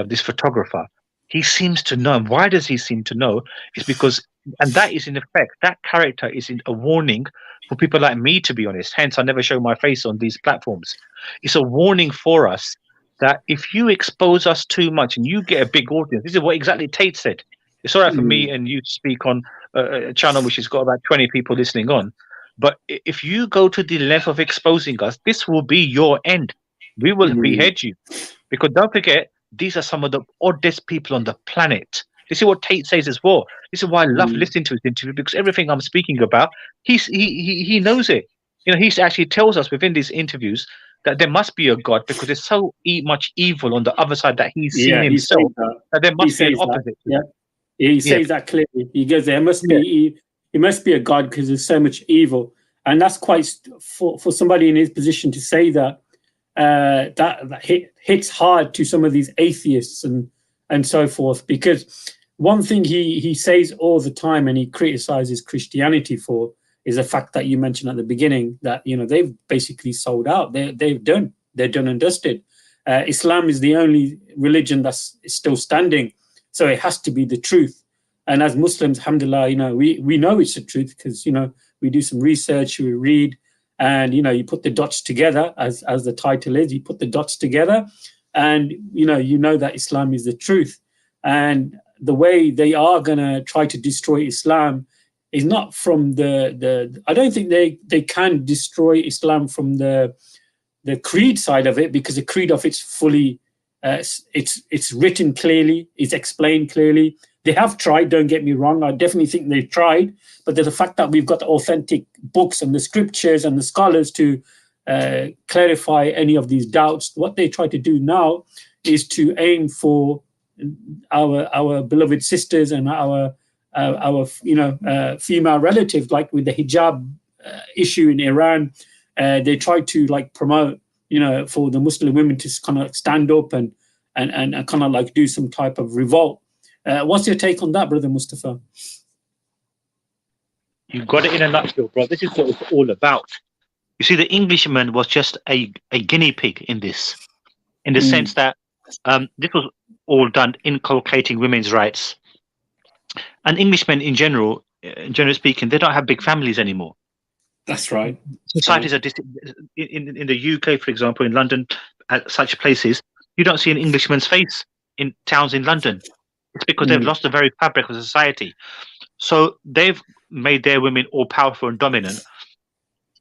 this photographer, he seems to know. And why does he seem to know? It's because, and that is in effect, that character is a warning for people like me, to be honest. Hence, I never show my face on these platforms. It's a warning for us that if you expose us too much and you get a big audience, this is what exactly Tate said. It's all right for me and you to speak on a channel which has got about 20 people listening on. But if you go to the length of exposing us, this will be your end. We will behead you. Because don't forget, these are some of the oddest people on the planet. This is what Tate says as well. This is why I love listening to his interview, because everything I'm speaking about, he knows it. He actually tells us within these interviews that there must be a God, because there's so much evil on the other side that he's seen himself, that there must be an opposite. He says that clearly. He goes, there must be a God because there's so much evil. And that's quite, for somebody in his position to say that, that hits hard to some of these atheists and so forth, because one thing he says all the time, and he criticizes Christianity for, is the fact that you mentioned at the beginning that they've basically sold out. They're done and dusted. Islam is the only religion that's still standing, so it has to be the truth. And as Muslims, alhamdulillah, we know it's the truth because we do some research, we read, and you put the dots together, as the title is. You put the dots together, and you know that Islam is the truth. And the way they are gonna try to destroy Islam is not from the I don't think they can destroy Islam from the creed side of it, because the creed of it's fully it's written clearly, it's explained clearly. They have tried, don't get me wrong, I definitely think they've tried, but the fact that we've got the authentic books and the scriptures and the scholars to clarify any of these doubts, what they try to do now is to aim for our beloved sisters and our female relatives, like with the hijab issue in Iran. They try to promote, for the Muslim women to kind of stand up and kind of do some type of revolt. What's your take on that, Brother Mustapha? You got it in a nutshell, bro. This is what it's all about. You see, the Englishman was just a guinea pig in this, in the sense that this was all done inculcating women's rights. And Englishmen in general speaking, they don't have big families anymore. That's right. Societies are in the UK, for example, in London, at such places, you don't see an Englishman's face in towns in London. It's because they've lost the very fabric of society. So they've made their women all powerful and dominant.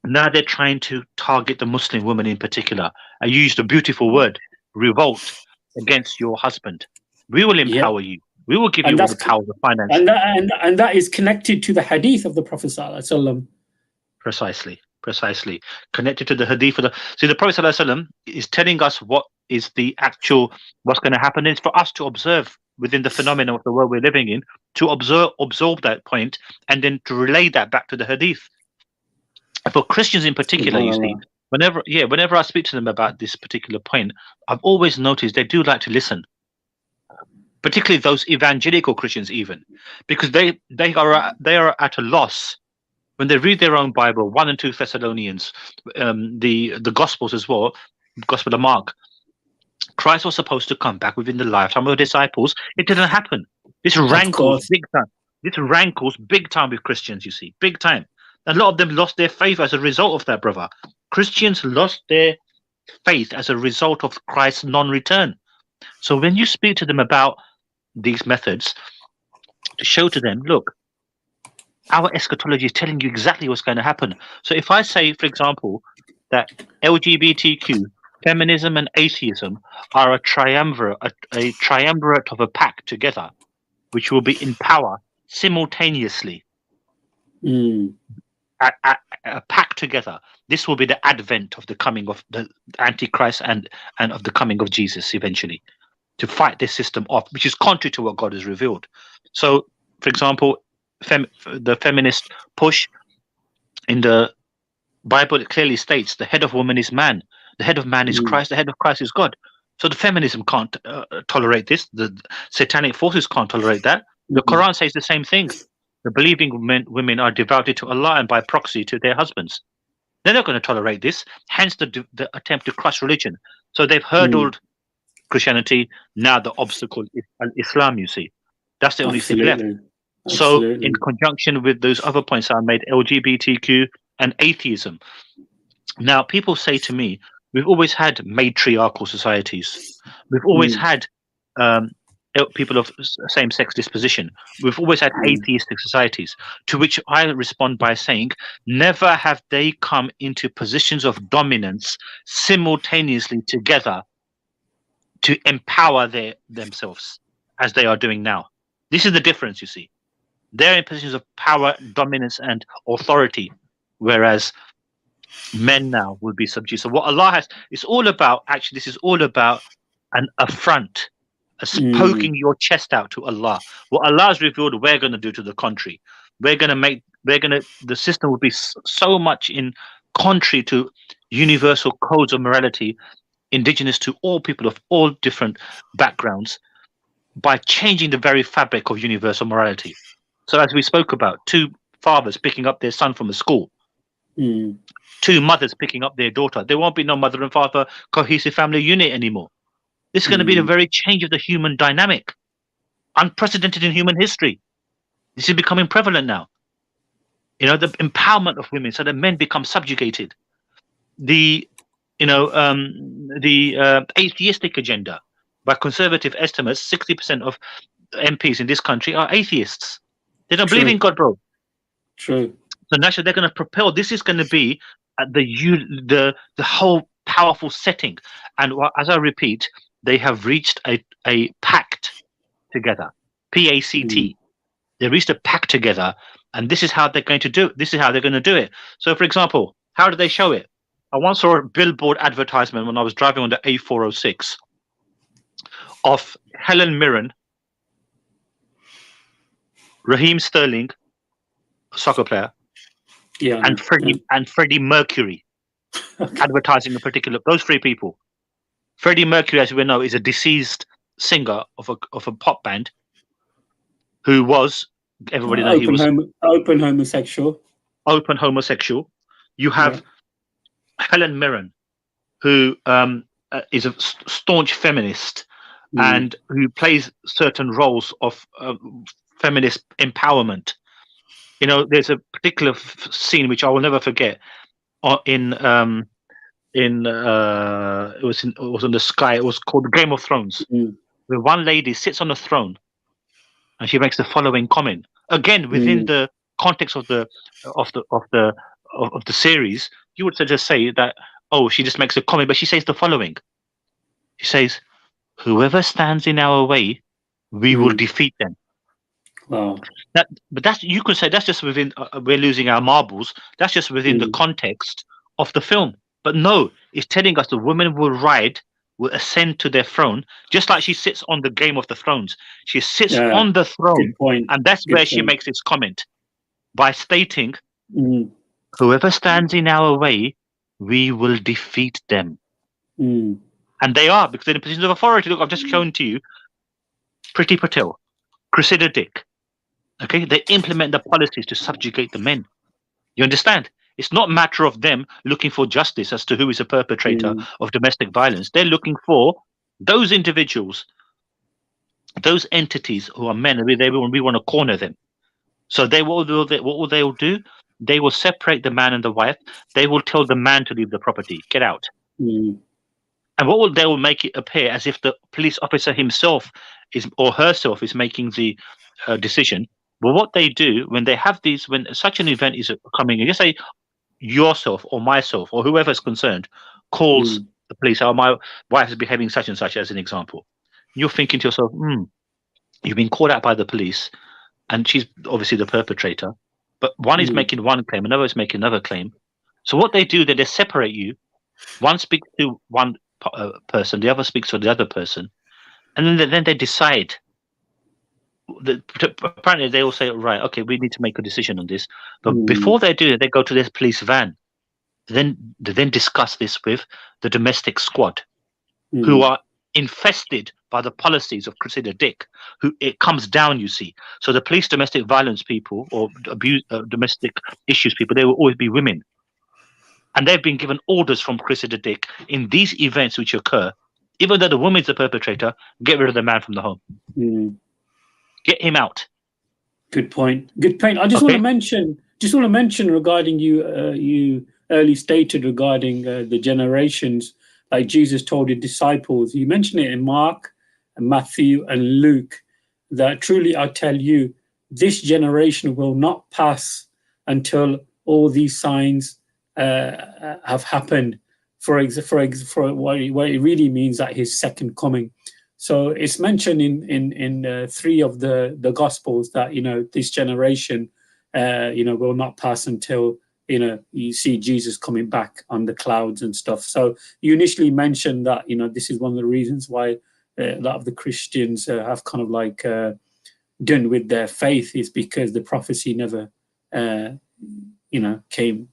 Now they're trying to target the Muslim woman in particular. I used a beautiful word, revolt against your husband. We will empower you. We will give you all the power of finance. And that is connected to the hadith of the Prophet Sallallahu Alaihi Wasallam. Precisely. Connected to the hadith of the Prophet Sallallahu Alaihi Wasallam is telling us what is the actual, what's going to happen. It's for us to observe within the phenomena of the world we're living in, to absorb that point, and then to relay that back to the hadith. For Christians in particular, you see, whenever I speak to them about this particular point, I've always noticed they do like to listen. Particularly those evangelical Christians, even, because they are at a loss when they read their own Bible, 1 and 2 Thessalonians, the Gospels as well, Gospel of Mark. Christ was supposed to come back within the lifetime of the disciples. It didn't happen. This rankles big time. This rankles big time with Christians, you see, big time. A lot of them lost their faith as a result of that, brother. Christians lost their faith as a result of Christ's non-return. So when you speak to them about these methods, to show to them, look, Our eschatology is telling you exactly what's going to happen. So if I say, for example, that LGBTQ, feminism, and atheism are a triumvirate of a pack together, which will be in power simultaneously, packed together. This will be the advent of the coming of the Antichrist and of the coming of Jesus eventually, to fight this system off, which is contrary to what God has revealed. So, for example, the feminist push in the Bible, it clearly states the head of woman is man, the head of man is Christ, the head of Christ is God. So the feminism can't tolerate this. The satanic forces can't tolerate that. The Quran says the same thing. The believing women are devoted to Allah and by proxy to their husbands. They're not going to tolerate this. Hence the attempt to crush religion. So they've hurdled Christianity. Now the obstacle is Islam, you see. That's the only thing left. So in conjunction with those other points I made, LGBTQ and atheism. Now people say to me, we've always had matriarchal societies. We've always had people of same-sex disposition. We've always had atheistic societies, to which I respond by saying, never have they come into positions of dominance simultaneously together to empower themselves as they are doing now. This is the difference, you see. They're in positions of power, dominance, and authority, whereas men now will be subdued. So what Allah has, it's all about, actually, this is all about an affront, poking your chest out to Allah. What Allah has revealed, we're going to do to the contrary. The system will be so much in contrary to universal codes of morality, indigenous to all people of all different backgrounds, by changing the very fabric of universal morality. So as we spoke about, two fathers picking up their son from a school, two mothers picking up their daughter, there won't be no mother and father cohesive family unit anymore. This is going to be the very change of the human dynamic, unprecedented in human history. This is becoming prevalent now. You know, the empowerment of women so that men become subjugated. The atheistic agenda. By conservative estimates, 60% of MPs in this country are atheists. They don't believe in God, bro. True. So naturally, they're going to propel. This is going to be the whole powerful setting. And as I repeat, they have reached a pact together. PACT. They reached a pact together, and this is how they're going to do it. This is how they're going to do it. So, for example, how do they show it? I once saw a billboard advertisement when I was driving on the A406 of Helen Mirren, Raheem Sterling, soccer player, and Freddie Mercury, advertising a particular, those three people. Freddie Mercury, as we know, is a deceased singer of a pop band who was, everybody knows he was open homosexual. Open homosexual. You have Helen Mirren, who is a staunch feminist and who plays certain roles of feminist empowerment. You know, there's a particular scene which I will never forget. It was on the Sky. It was called Game of Thrones, where one lady sits on a throne, and she makes the following comment. Again, within the context of the series, you would just say that, oh, she just makes a comment, but she says the following. She says, "Whoever stands in our way, we will defeat them." Wow. But that's, you could say that's just within we're losing our marbles. That's just within the context of the film. But no, it's telling us the woman will ascend to their throne, just like she sits on the Game of the Thrones. She sits on the throne, and that's where she makes this comment by stating, "Whoever stands in our way, we will defeat them." And they are, because they're in positions of authority. Look, I've just shown to you Priti Patel, Cressida Dick. Okay, they implement the policies to subjugate the men. You understand? It's not a matter of them looking for justice as to who is a perpetrator of domestic violence. They're looking for those individuals, those entities who are men, and we want to corner them. So what will they do? They will separate the man and the wife. They will tell the man to leave the property, get out. And they will make it appear as if the police officer himself or herself is making the decision. But what they do when they have these, when such an event is coming, you say yourself or myself or whoever's concerned calls the police, oh, my wife is behaving such and such, as an example. You're thinking to yourself, you've been called out by the police, and she's obviously the perpetrator. But one is making one claim, another is making another claim. So what they do, they separate you. One speaks to one person, the other speaks to the other person, and then they decide. Apparently, they all say, right, okay, we need to make a decision on this. But before they do it, they go to this police van. They then discuss this with the domestic squad, who are infested by the policies of Crusader Dick, who it comes down, you see. So the police domestic violence people or domestic issues people, they will always be women. And they've been given orders from Crusader Dick in these events which occur, even though the woman's the perpetrator, get rid of the man from the home. Get him out. Good point. Good point. I just want to mention regarding you early stated regarding the generations, like Jesus told his disciples. You mentioned it in Mark and Matthew and Luke, that truly I tell you, this generation will not pass until all these signs have happened. For what it really means, that his second coming. So it's mentioned in 3 of the Gospels that this generation will not pass until you see Jesus coming back on the clouds and stuff. So you initially mentioned that this is one of the reasons why a lot of the Christians have kind of like done with their faith, is because the prophecy never came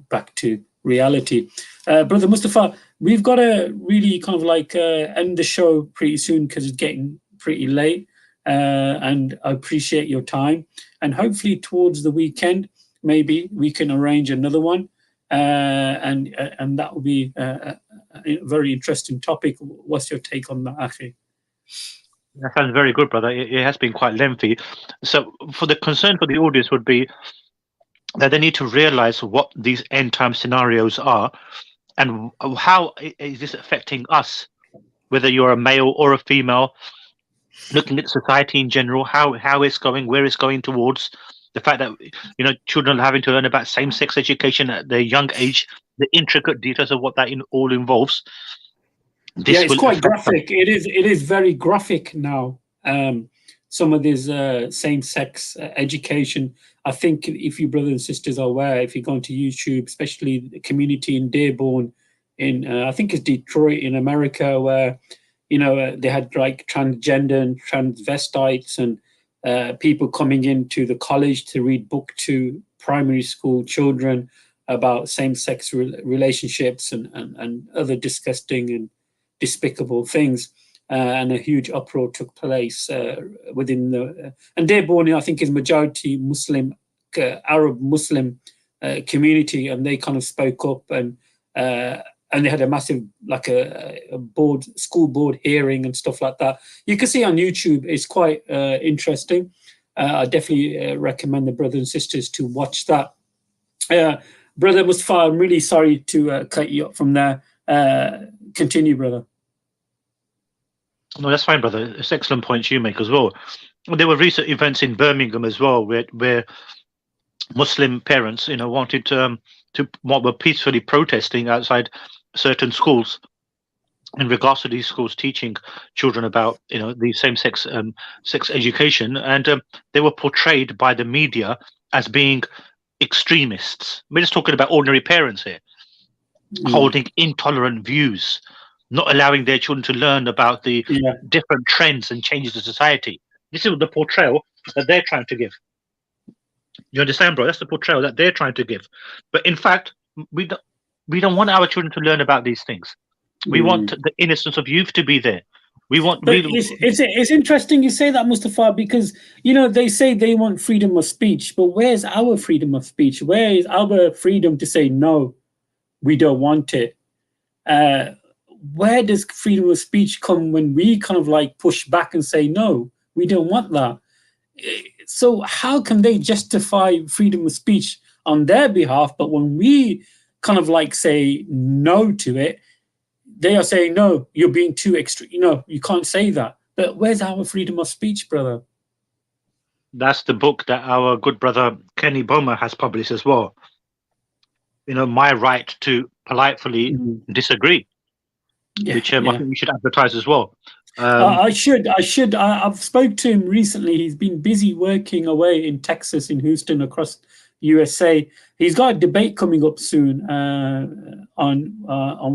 back to reality. Brother Mustapha, we've got to really kind of like end the show pretty soon because it's getting pretty late, and I appreciate your time, and hopefully towards the weekend maybe we can arrange another one, and that will be a very interesting topic. What's your take on that, Akhi? That sounds very good, brother. It has been quite lengthy. So for the concern for the audience would be that they need to realize what these end time scenarios are and how is this affecting us, whether you're a male or a female, looking at society in general, how it's going, where it's going towards. The fact that children are having to learn about same-sex education at their young age, the intricate details of what that all involves. It's quite graphic. It is very graphic now. Some of this same-sex education. I think if you brothers and sisters are aware, if you go into YouTube, especially the community in Dearborn, in I think it's Detroit in America, where they had like transgender and transvestites and people coming into the college to read book to primary school children about same-sex relationships and other disgusting and despicable things. And a huge uproar took place within the... and Dearborn, I think, is majority Muslim, Arab Muslim community, and they kind of spoke up and they had a massive, like a school board hearing and stuff like that. You can see on YouTube, it's quite interesting. I definitely recommend the brothers and sisters to watch that. Brother Mustapha, I'm really sorry to cut you up from there. Continue, brother. No, that's fine, brother. It's excellent points you make as well. There were recent events in Birmingham as well, where Muslim parents, wanted to were peacefully protesting outside certain schools in regards to these schools teaching children about the same-sex sex education, and they were portrayed by the media as being extremists. We're just talking about ordinary parents here, holding intolerant views, not allowing their children to learn about the different trends and changes of society. This is the portrayal that they're trying to give. You understand, bro? That's the portrayal that they're trying to give. But in fact, we don't want our children to learn about these things. We want the innocence of youth to be there. We want. It's interesting you say that, Mustapha, because they say they want freedom of speech, but where's our freedom of speech? Where is our freedom to say no, we don't want it? Where does freedom of speech come when we kind of like push back and say no, we don't want that? So how can they justify freedom of speech on their behalf, but when we kind of like say no to it, they are saying no, you're being too extreme. You can't say that. But where's our freedom of speech, brother? That's the book that our good brother Kenny Bomer has published as well. My right to politely disagree, Yeah, which I yeah. think we should advertise as well. I should. I've spoke to him recently. He's been busy working away in Texas, in Houston, across USA. He's got a debate coming up soon on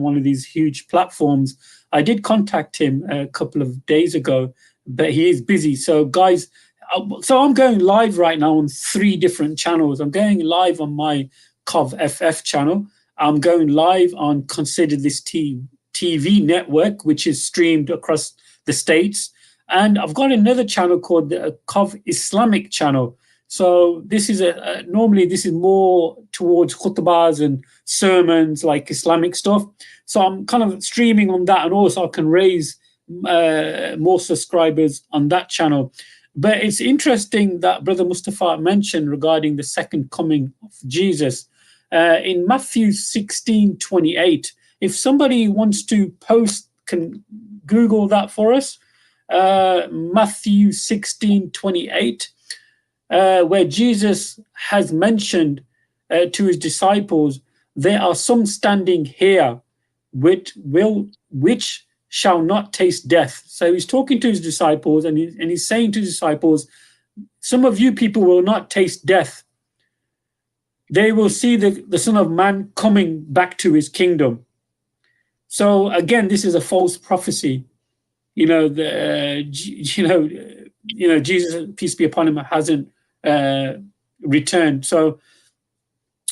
one of these huge platforms. I did contact him a couple of days ago, but he is busy. So, guys, so I'm going live right now on 3 different channels. I'm going live on my COV FF channel. I'm going live on Consider This TV network, which is streamed across the States. And I've got another channel called the COV Islamic channel. So this is normally this is more towards khutbahs and sermons, like Islamic stuff. So I'm kind of streaming on that, and also I can raise more subscribers on that channel. But it's interesting that Brother Mustapha mentioned regarding the second coming of Jesus. In Matthew 16:28, if somebody wants to post, can Google that for us. Matthew 16:28, where Jesus has mentioned to his disciples, there are some standing here which shall not taste death. So he's talking to his disciples, and he's saying to his disciples, some of you people will not taste death. They will see the Son of Man coming back to his kingdom. So again, this is a false prophecy. Jesus, peace be upon him, hasn't returned. So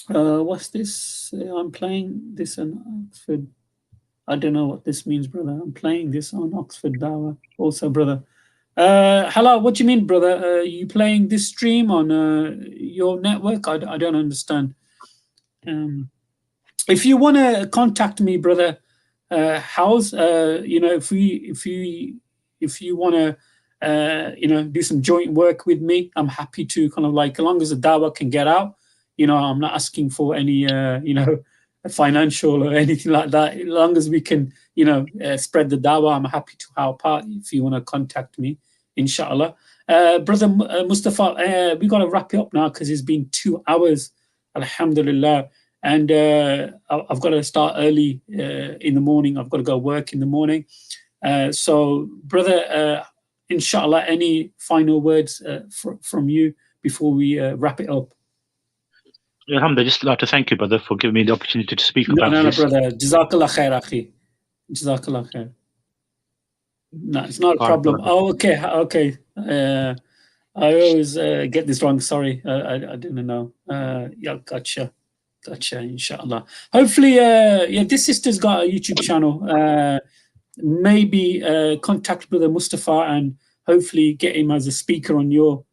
what's this? I'm playing this in Oxford. I don't know what this means, brother. I'm playing this on Oxford Dawah also, brother. Hello, what do you mean, brother? Are you playing this stream on your network? I don't understand. If you want to contact me, brother, House, if you want to do some joint work with me, I'm happy to kind of like, as long as the dawah can get out, I'm not asking for any financial or anything like that. As long as we can spread the dawah, I'm happy to help out. If you want to contact me, inshallah. Brother Mustapha, we got to wrap it up now because it's been 2 hours, alhamdulillah. And I've got to start early in the morning. I've got to go work in the morning. So, brother, inshallah, any final words from you before we wrap it up? Alhamdulillah, just like to thank you, brother, for giving me the opportunity to speak about this. No, brother. Jazakallah khair, akhi. Jazakallah khair. No, it's not a problem. Oh, okay. I always get this wrong. Sorry, I didn't know. Yeah, gotcha, inshallah. Hopefully, this sister's got a YouTube channel. Maybe contact Brother Mustapha and hopefully get him as a speaker on your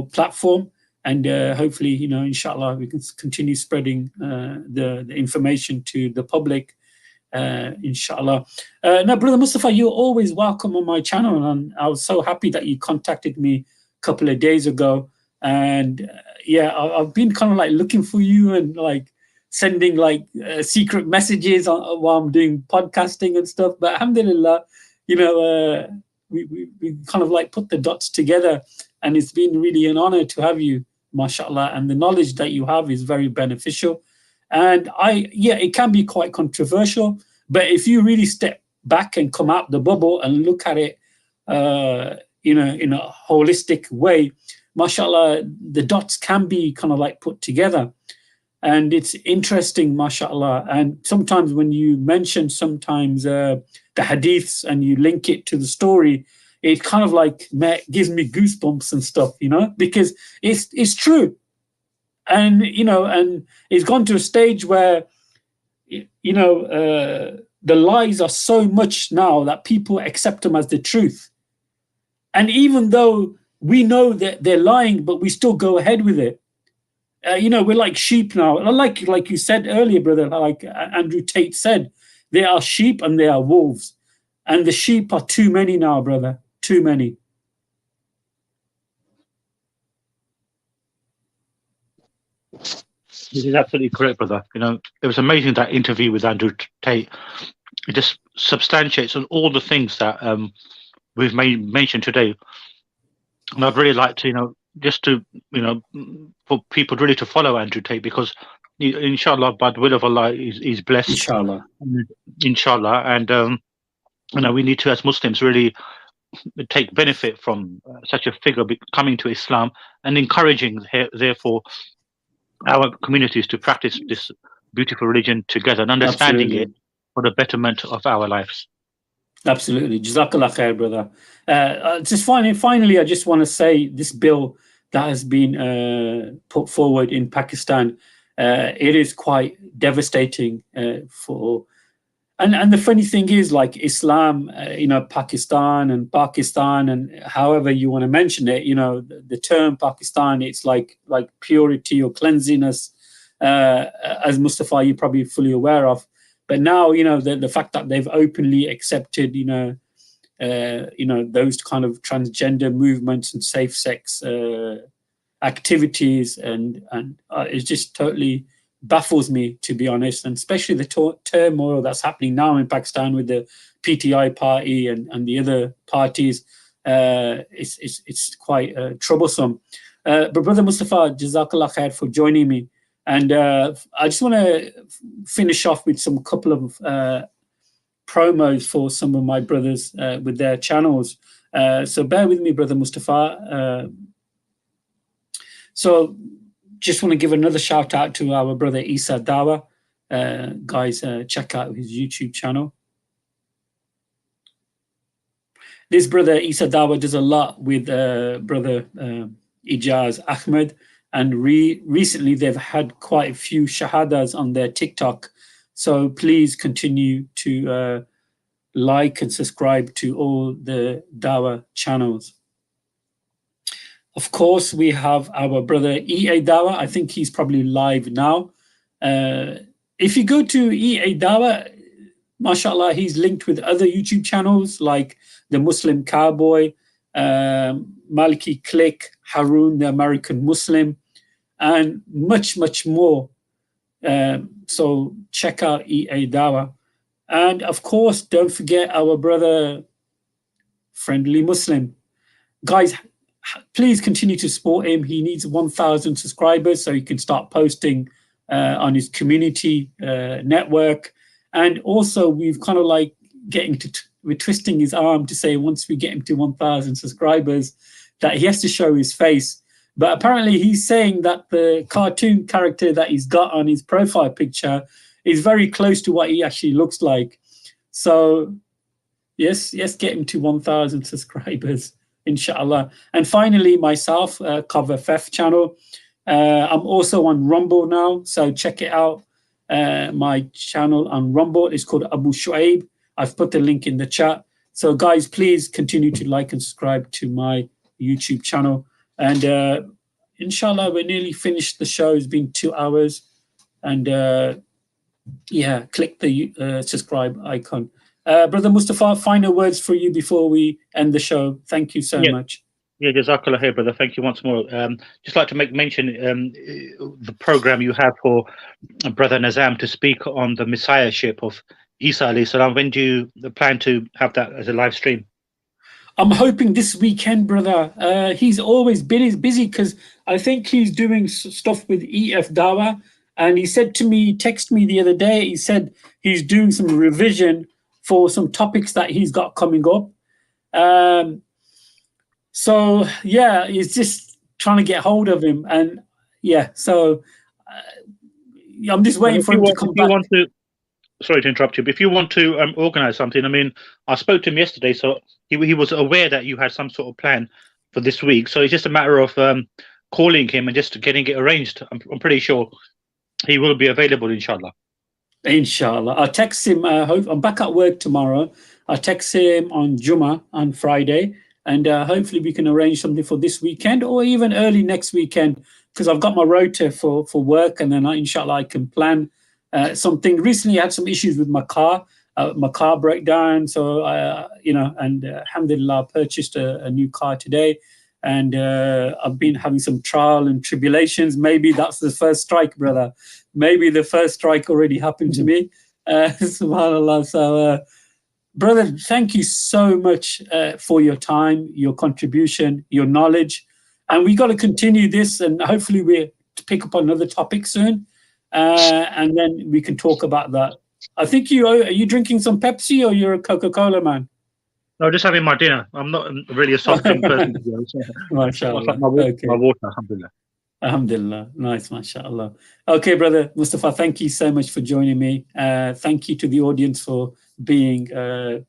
platform. And hopefully, inshallah, we can continue spreading the information to the public, inshallah. Now, Brother Mustapha, you're always welcome on my channel, and I was so happy that you contacted me a couple of days ago. And I've been kind of like looking for you and like sending like secret messages while I'm doing podcasting and stuff. But alhamdulillah, we kind of like put the dots together, and it's been really an honor to have you, mashallah. And the knowledge that you have is very beneficial. And it can be quite controversial, but if you really step back and come out the bubble and look at it, in a holistic way, mashallah, the dots can be kind of like put together. And it's interesting, mashallah. And sometimes when you mention the hadiths and you link it to the story, it kind of like gives me goosebumps and stuff, because it's true. And, and it's gone to a stage where, the lies are so much now that people accept them as the truth. And even though we know that they're lying, but we still go ahead with it. We're like sheep now. Like you said earlier, brother, like Andrew Tate said, there are sheep and there are wolves. And the sheep are too many now, brother. Too many. This is absolutely correct, brother. It was amazing, that interview with Andrew Tate. It just substantiates on all the things that we've mentioned today. And I'd really like to, just to, for people really to follow Andrew Tate, because inshallah, by the will of Allah, he's blessed. Inshallah. Inshallah. And, we need to, as Muslims, really take benefit from such a figure coming to Islam and encouraging, therefore, our communities to practice this beautiful religion together and understanding it for the betterment of our lives. Absolutely. Jazakallah khair, brother. Just finally, I just want to say this bill that has been put forward in Pakistan, it is quite devastating for. And the funny thing is, like Islam, Pakistan and however you want to mention it, the term Pakistan, it's like purity or cleanliness, as Mustapha, you're probably fully aware of. But now, the fact that they've openly accepted, those kind of transgender movements and safe sex activities, and it just totally baffles me, to be honest, and especially the turmoil that's happening now in Pakistan with the PTI party and the other parties. It's quite troublesome. But Brother Mustapha, Jazakallah khair for joining me. And I just want to finish off with some couple of promos for some of my brothers with their channels. So bear with me, Brother Mustapha. So just want to give another shout out to our brother Isa Dawa. Guys, check out his YouTube channel. This brother Isa Dawa does a lot with brother Ijaz Ahmed. And recently they've had quite a few shahadas on their TikTok. So please continue to like and subscribe to all the Dawa channels. Of course, we have our brother EA Dawa. I think he's probably live now. If you go to EA Dawa, mashallah, he's linked with other YouTube channels like The Muslim Cowboy, Maliki Click, Harun the American Muslim, and much, much more. So check out EA Dawa. And of course, don't forget our brother Friendly Muslim. Guys, please continue to support him. He needs 1,000 subscribers so he can start posting on his community network. And also, we've kind of like we're twisting his arm to say once we get him to 1,000 subscribers that he has to show his face. But apparently he's saying that the cartoon character that he's got on his profile picture is very close to what he actually looks like. So yes, get him to 1,000 subscribers, inshallah. And finally, myself, Cover Fef channel. I'm also on Rumble now, so check it out. My channel on Rumble is called Abu Shuaib. I've put the link in the chat. So guys, please continue to like and subscribe to my YouTube channel. And inshallah, we're nearly finished the show. It's been 2 hours. And yeah, click the subscribe icon. Brother Mustapha, final words for you before we end the show. Thank you so much. Yeah, Jazakallah khair, brother. Thank you once more. Just like to make mention the program you have for Brother Nazam to speak on the messiahship of Isa alayhi salam. When do you plan to have that as a live stream? I'm hoping this weekend, brother. He's always been busy because I think he's doing stuff with EF Dawa. And he said to me, texted me the other day, he said he's doing some revision for some topics that he's got coming up. So, yeah, he's just trying to get hold of him. And, yeah, so I'm just waiting for him to come back. Sorry to interrupt you, but if you want to organize something, I mean, I spoke to him yesterday, so he was aware that you had some sort of plan for this week. So it's just a matter of calling him and just getting it arranged. I'm pretty sure he will be available, inshallah. Inshallah. I'll text him. I'm back at work tomorrow. I'll text him on Jummah on Friday. And hopefully we can arrange something for this weekend or even early next weekend, because I've got my rota for work, and then inshallah I can plan something. Recently I had some issues with my car broke down. So, and alhamdulillah, I purchased a new car today. And I've been having some trial and tribulations. Maybe that's the first strike, brother. Maybe the first strike already happened to me. SubhanAllah. So, brother, thank you so much for your time, your contribution, your knowledge. And we got to continue this, and hopefully we'll pick up another topic soon, and then we can talk about that. I think are you drinking some Pepsi, or you're a Coca-Cola man? No, just having my dinner. I'm not really a soft drink person, to be honest. MashaAllah. My water, alhamdulillah. Alhamdulillah. Nice, mashallah. Okay, brother Mustapha, thank you so much for joining me. Thank you to the audience for being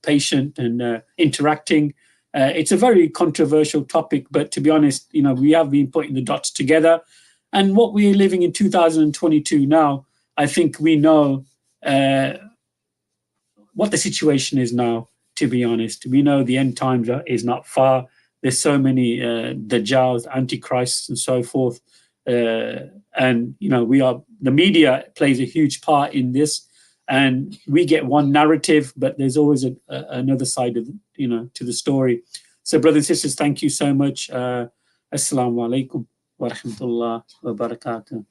patient and interacting. It's a very controversial topic, but to be honest, we have been putting the dots together. And what we're living in 2022 now, I think we know what the situation is now, to be honest. We know the end times is not far. There's so many Dajjals, Antichrists, and so forth. And the media plays a huge part in this, and we get one narrative, but there's always another side of to the story. So, brothers and sisters, thank you so much. Assalamu alaikum wa rahmatullah wa barakatuh.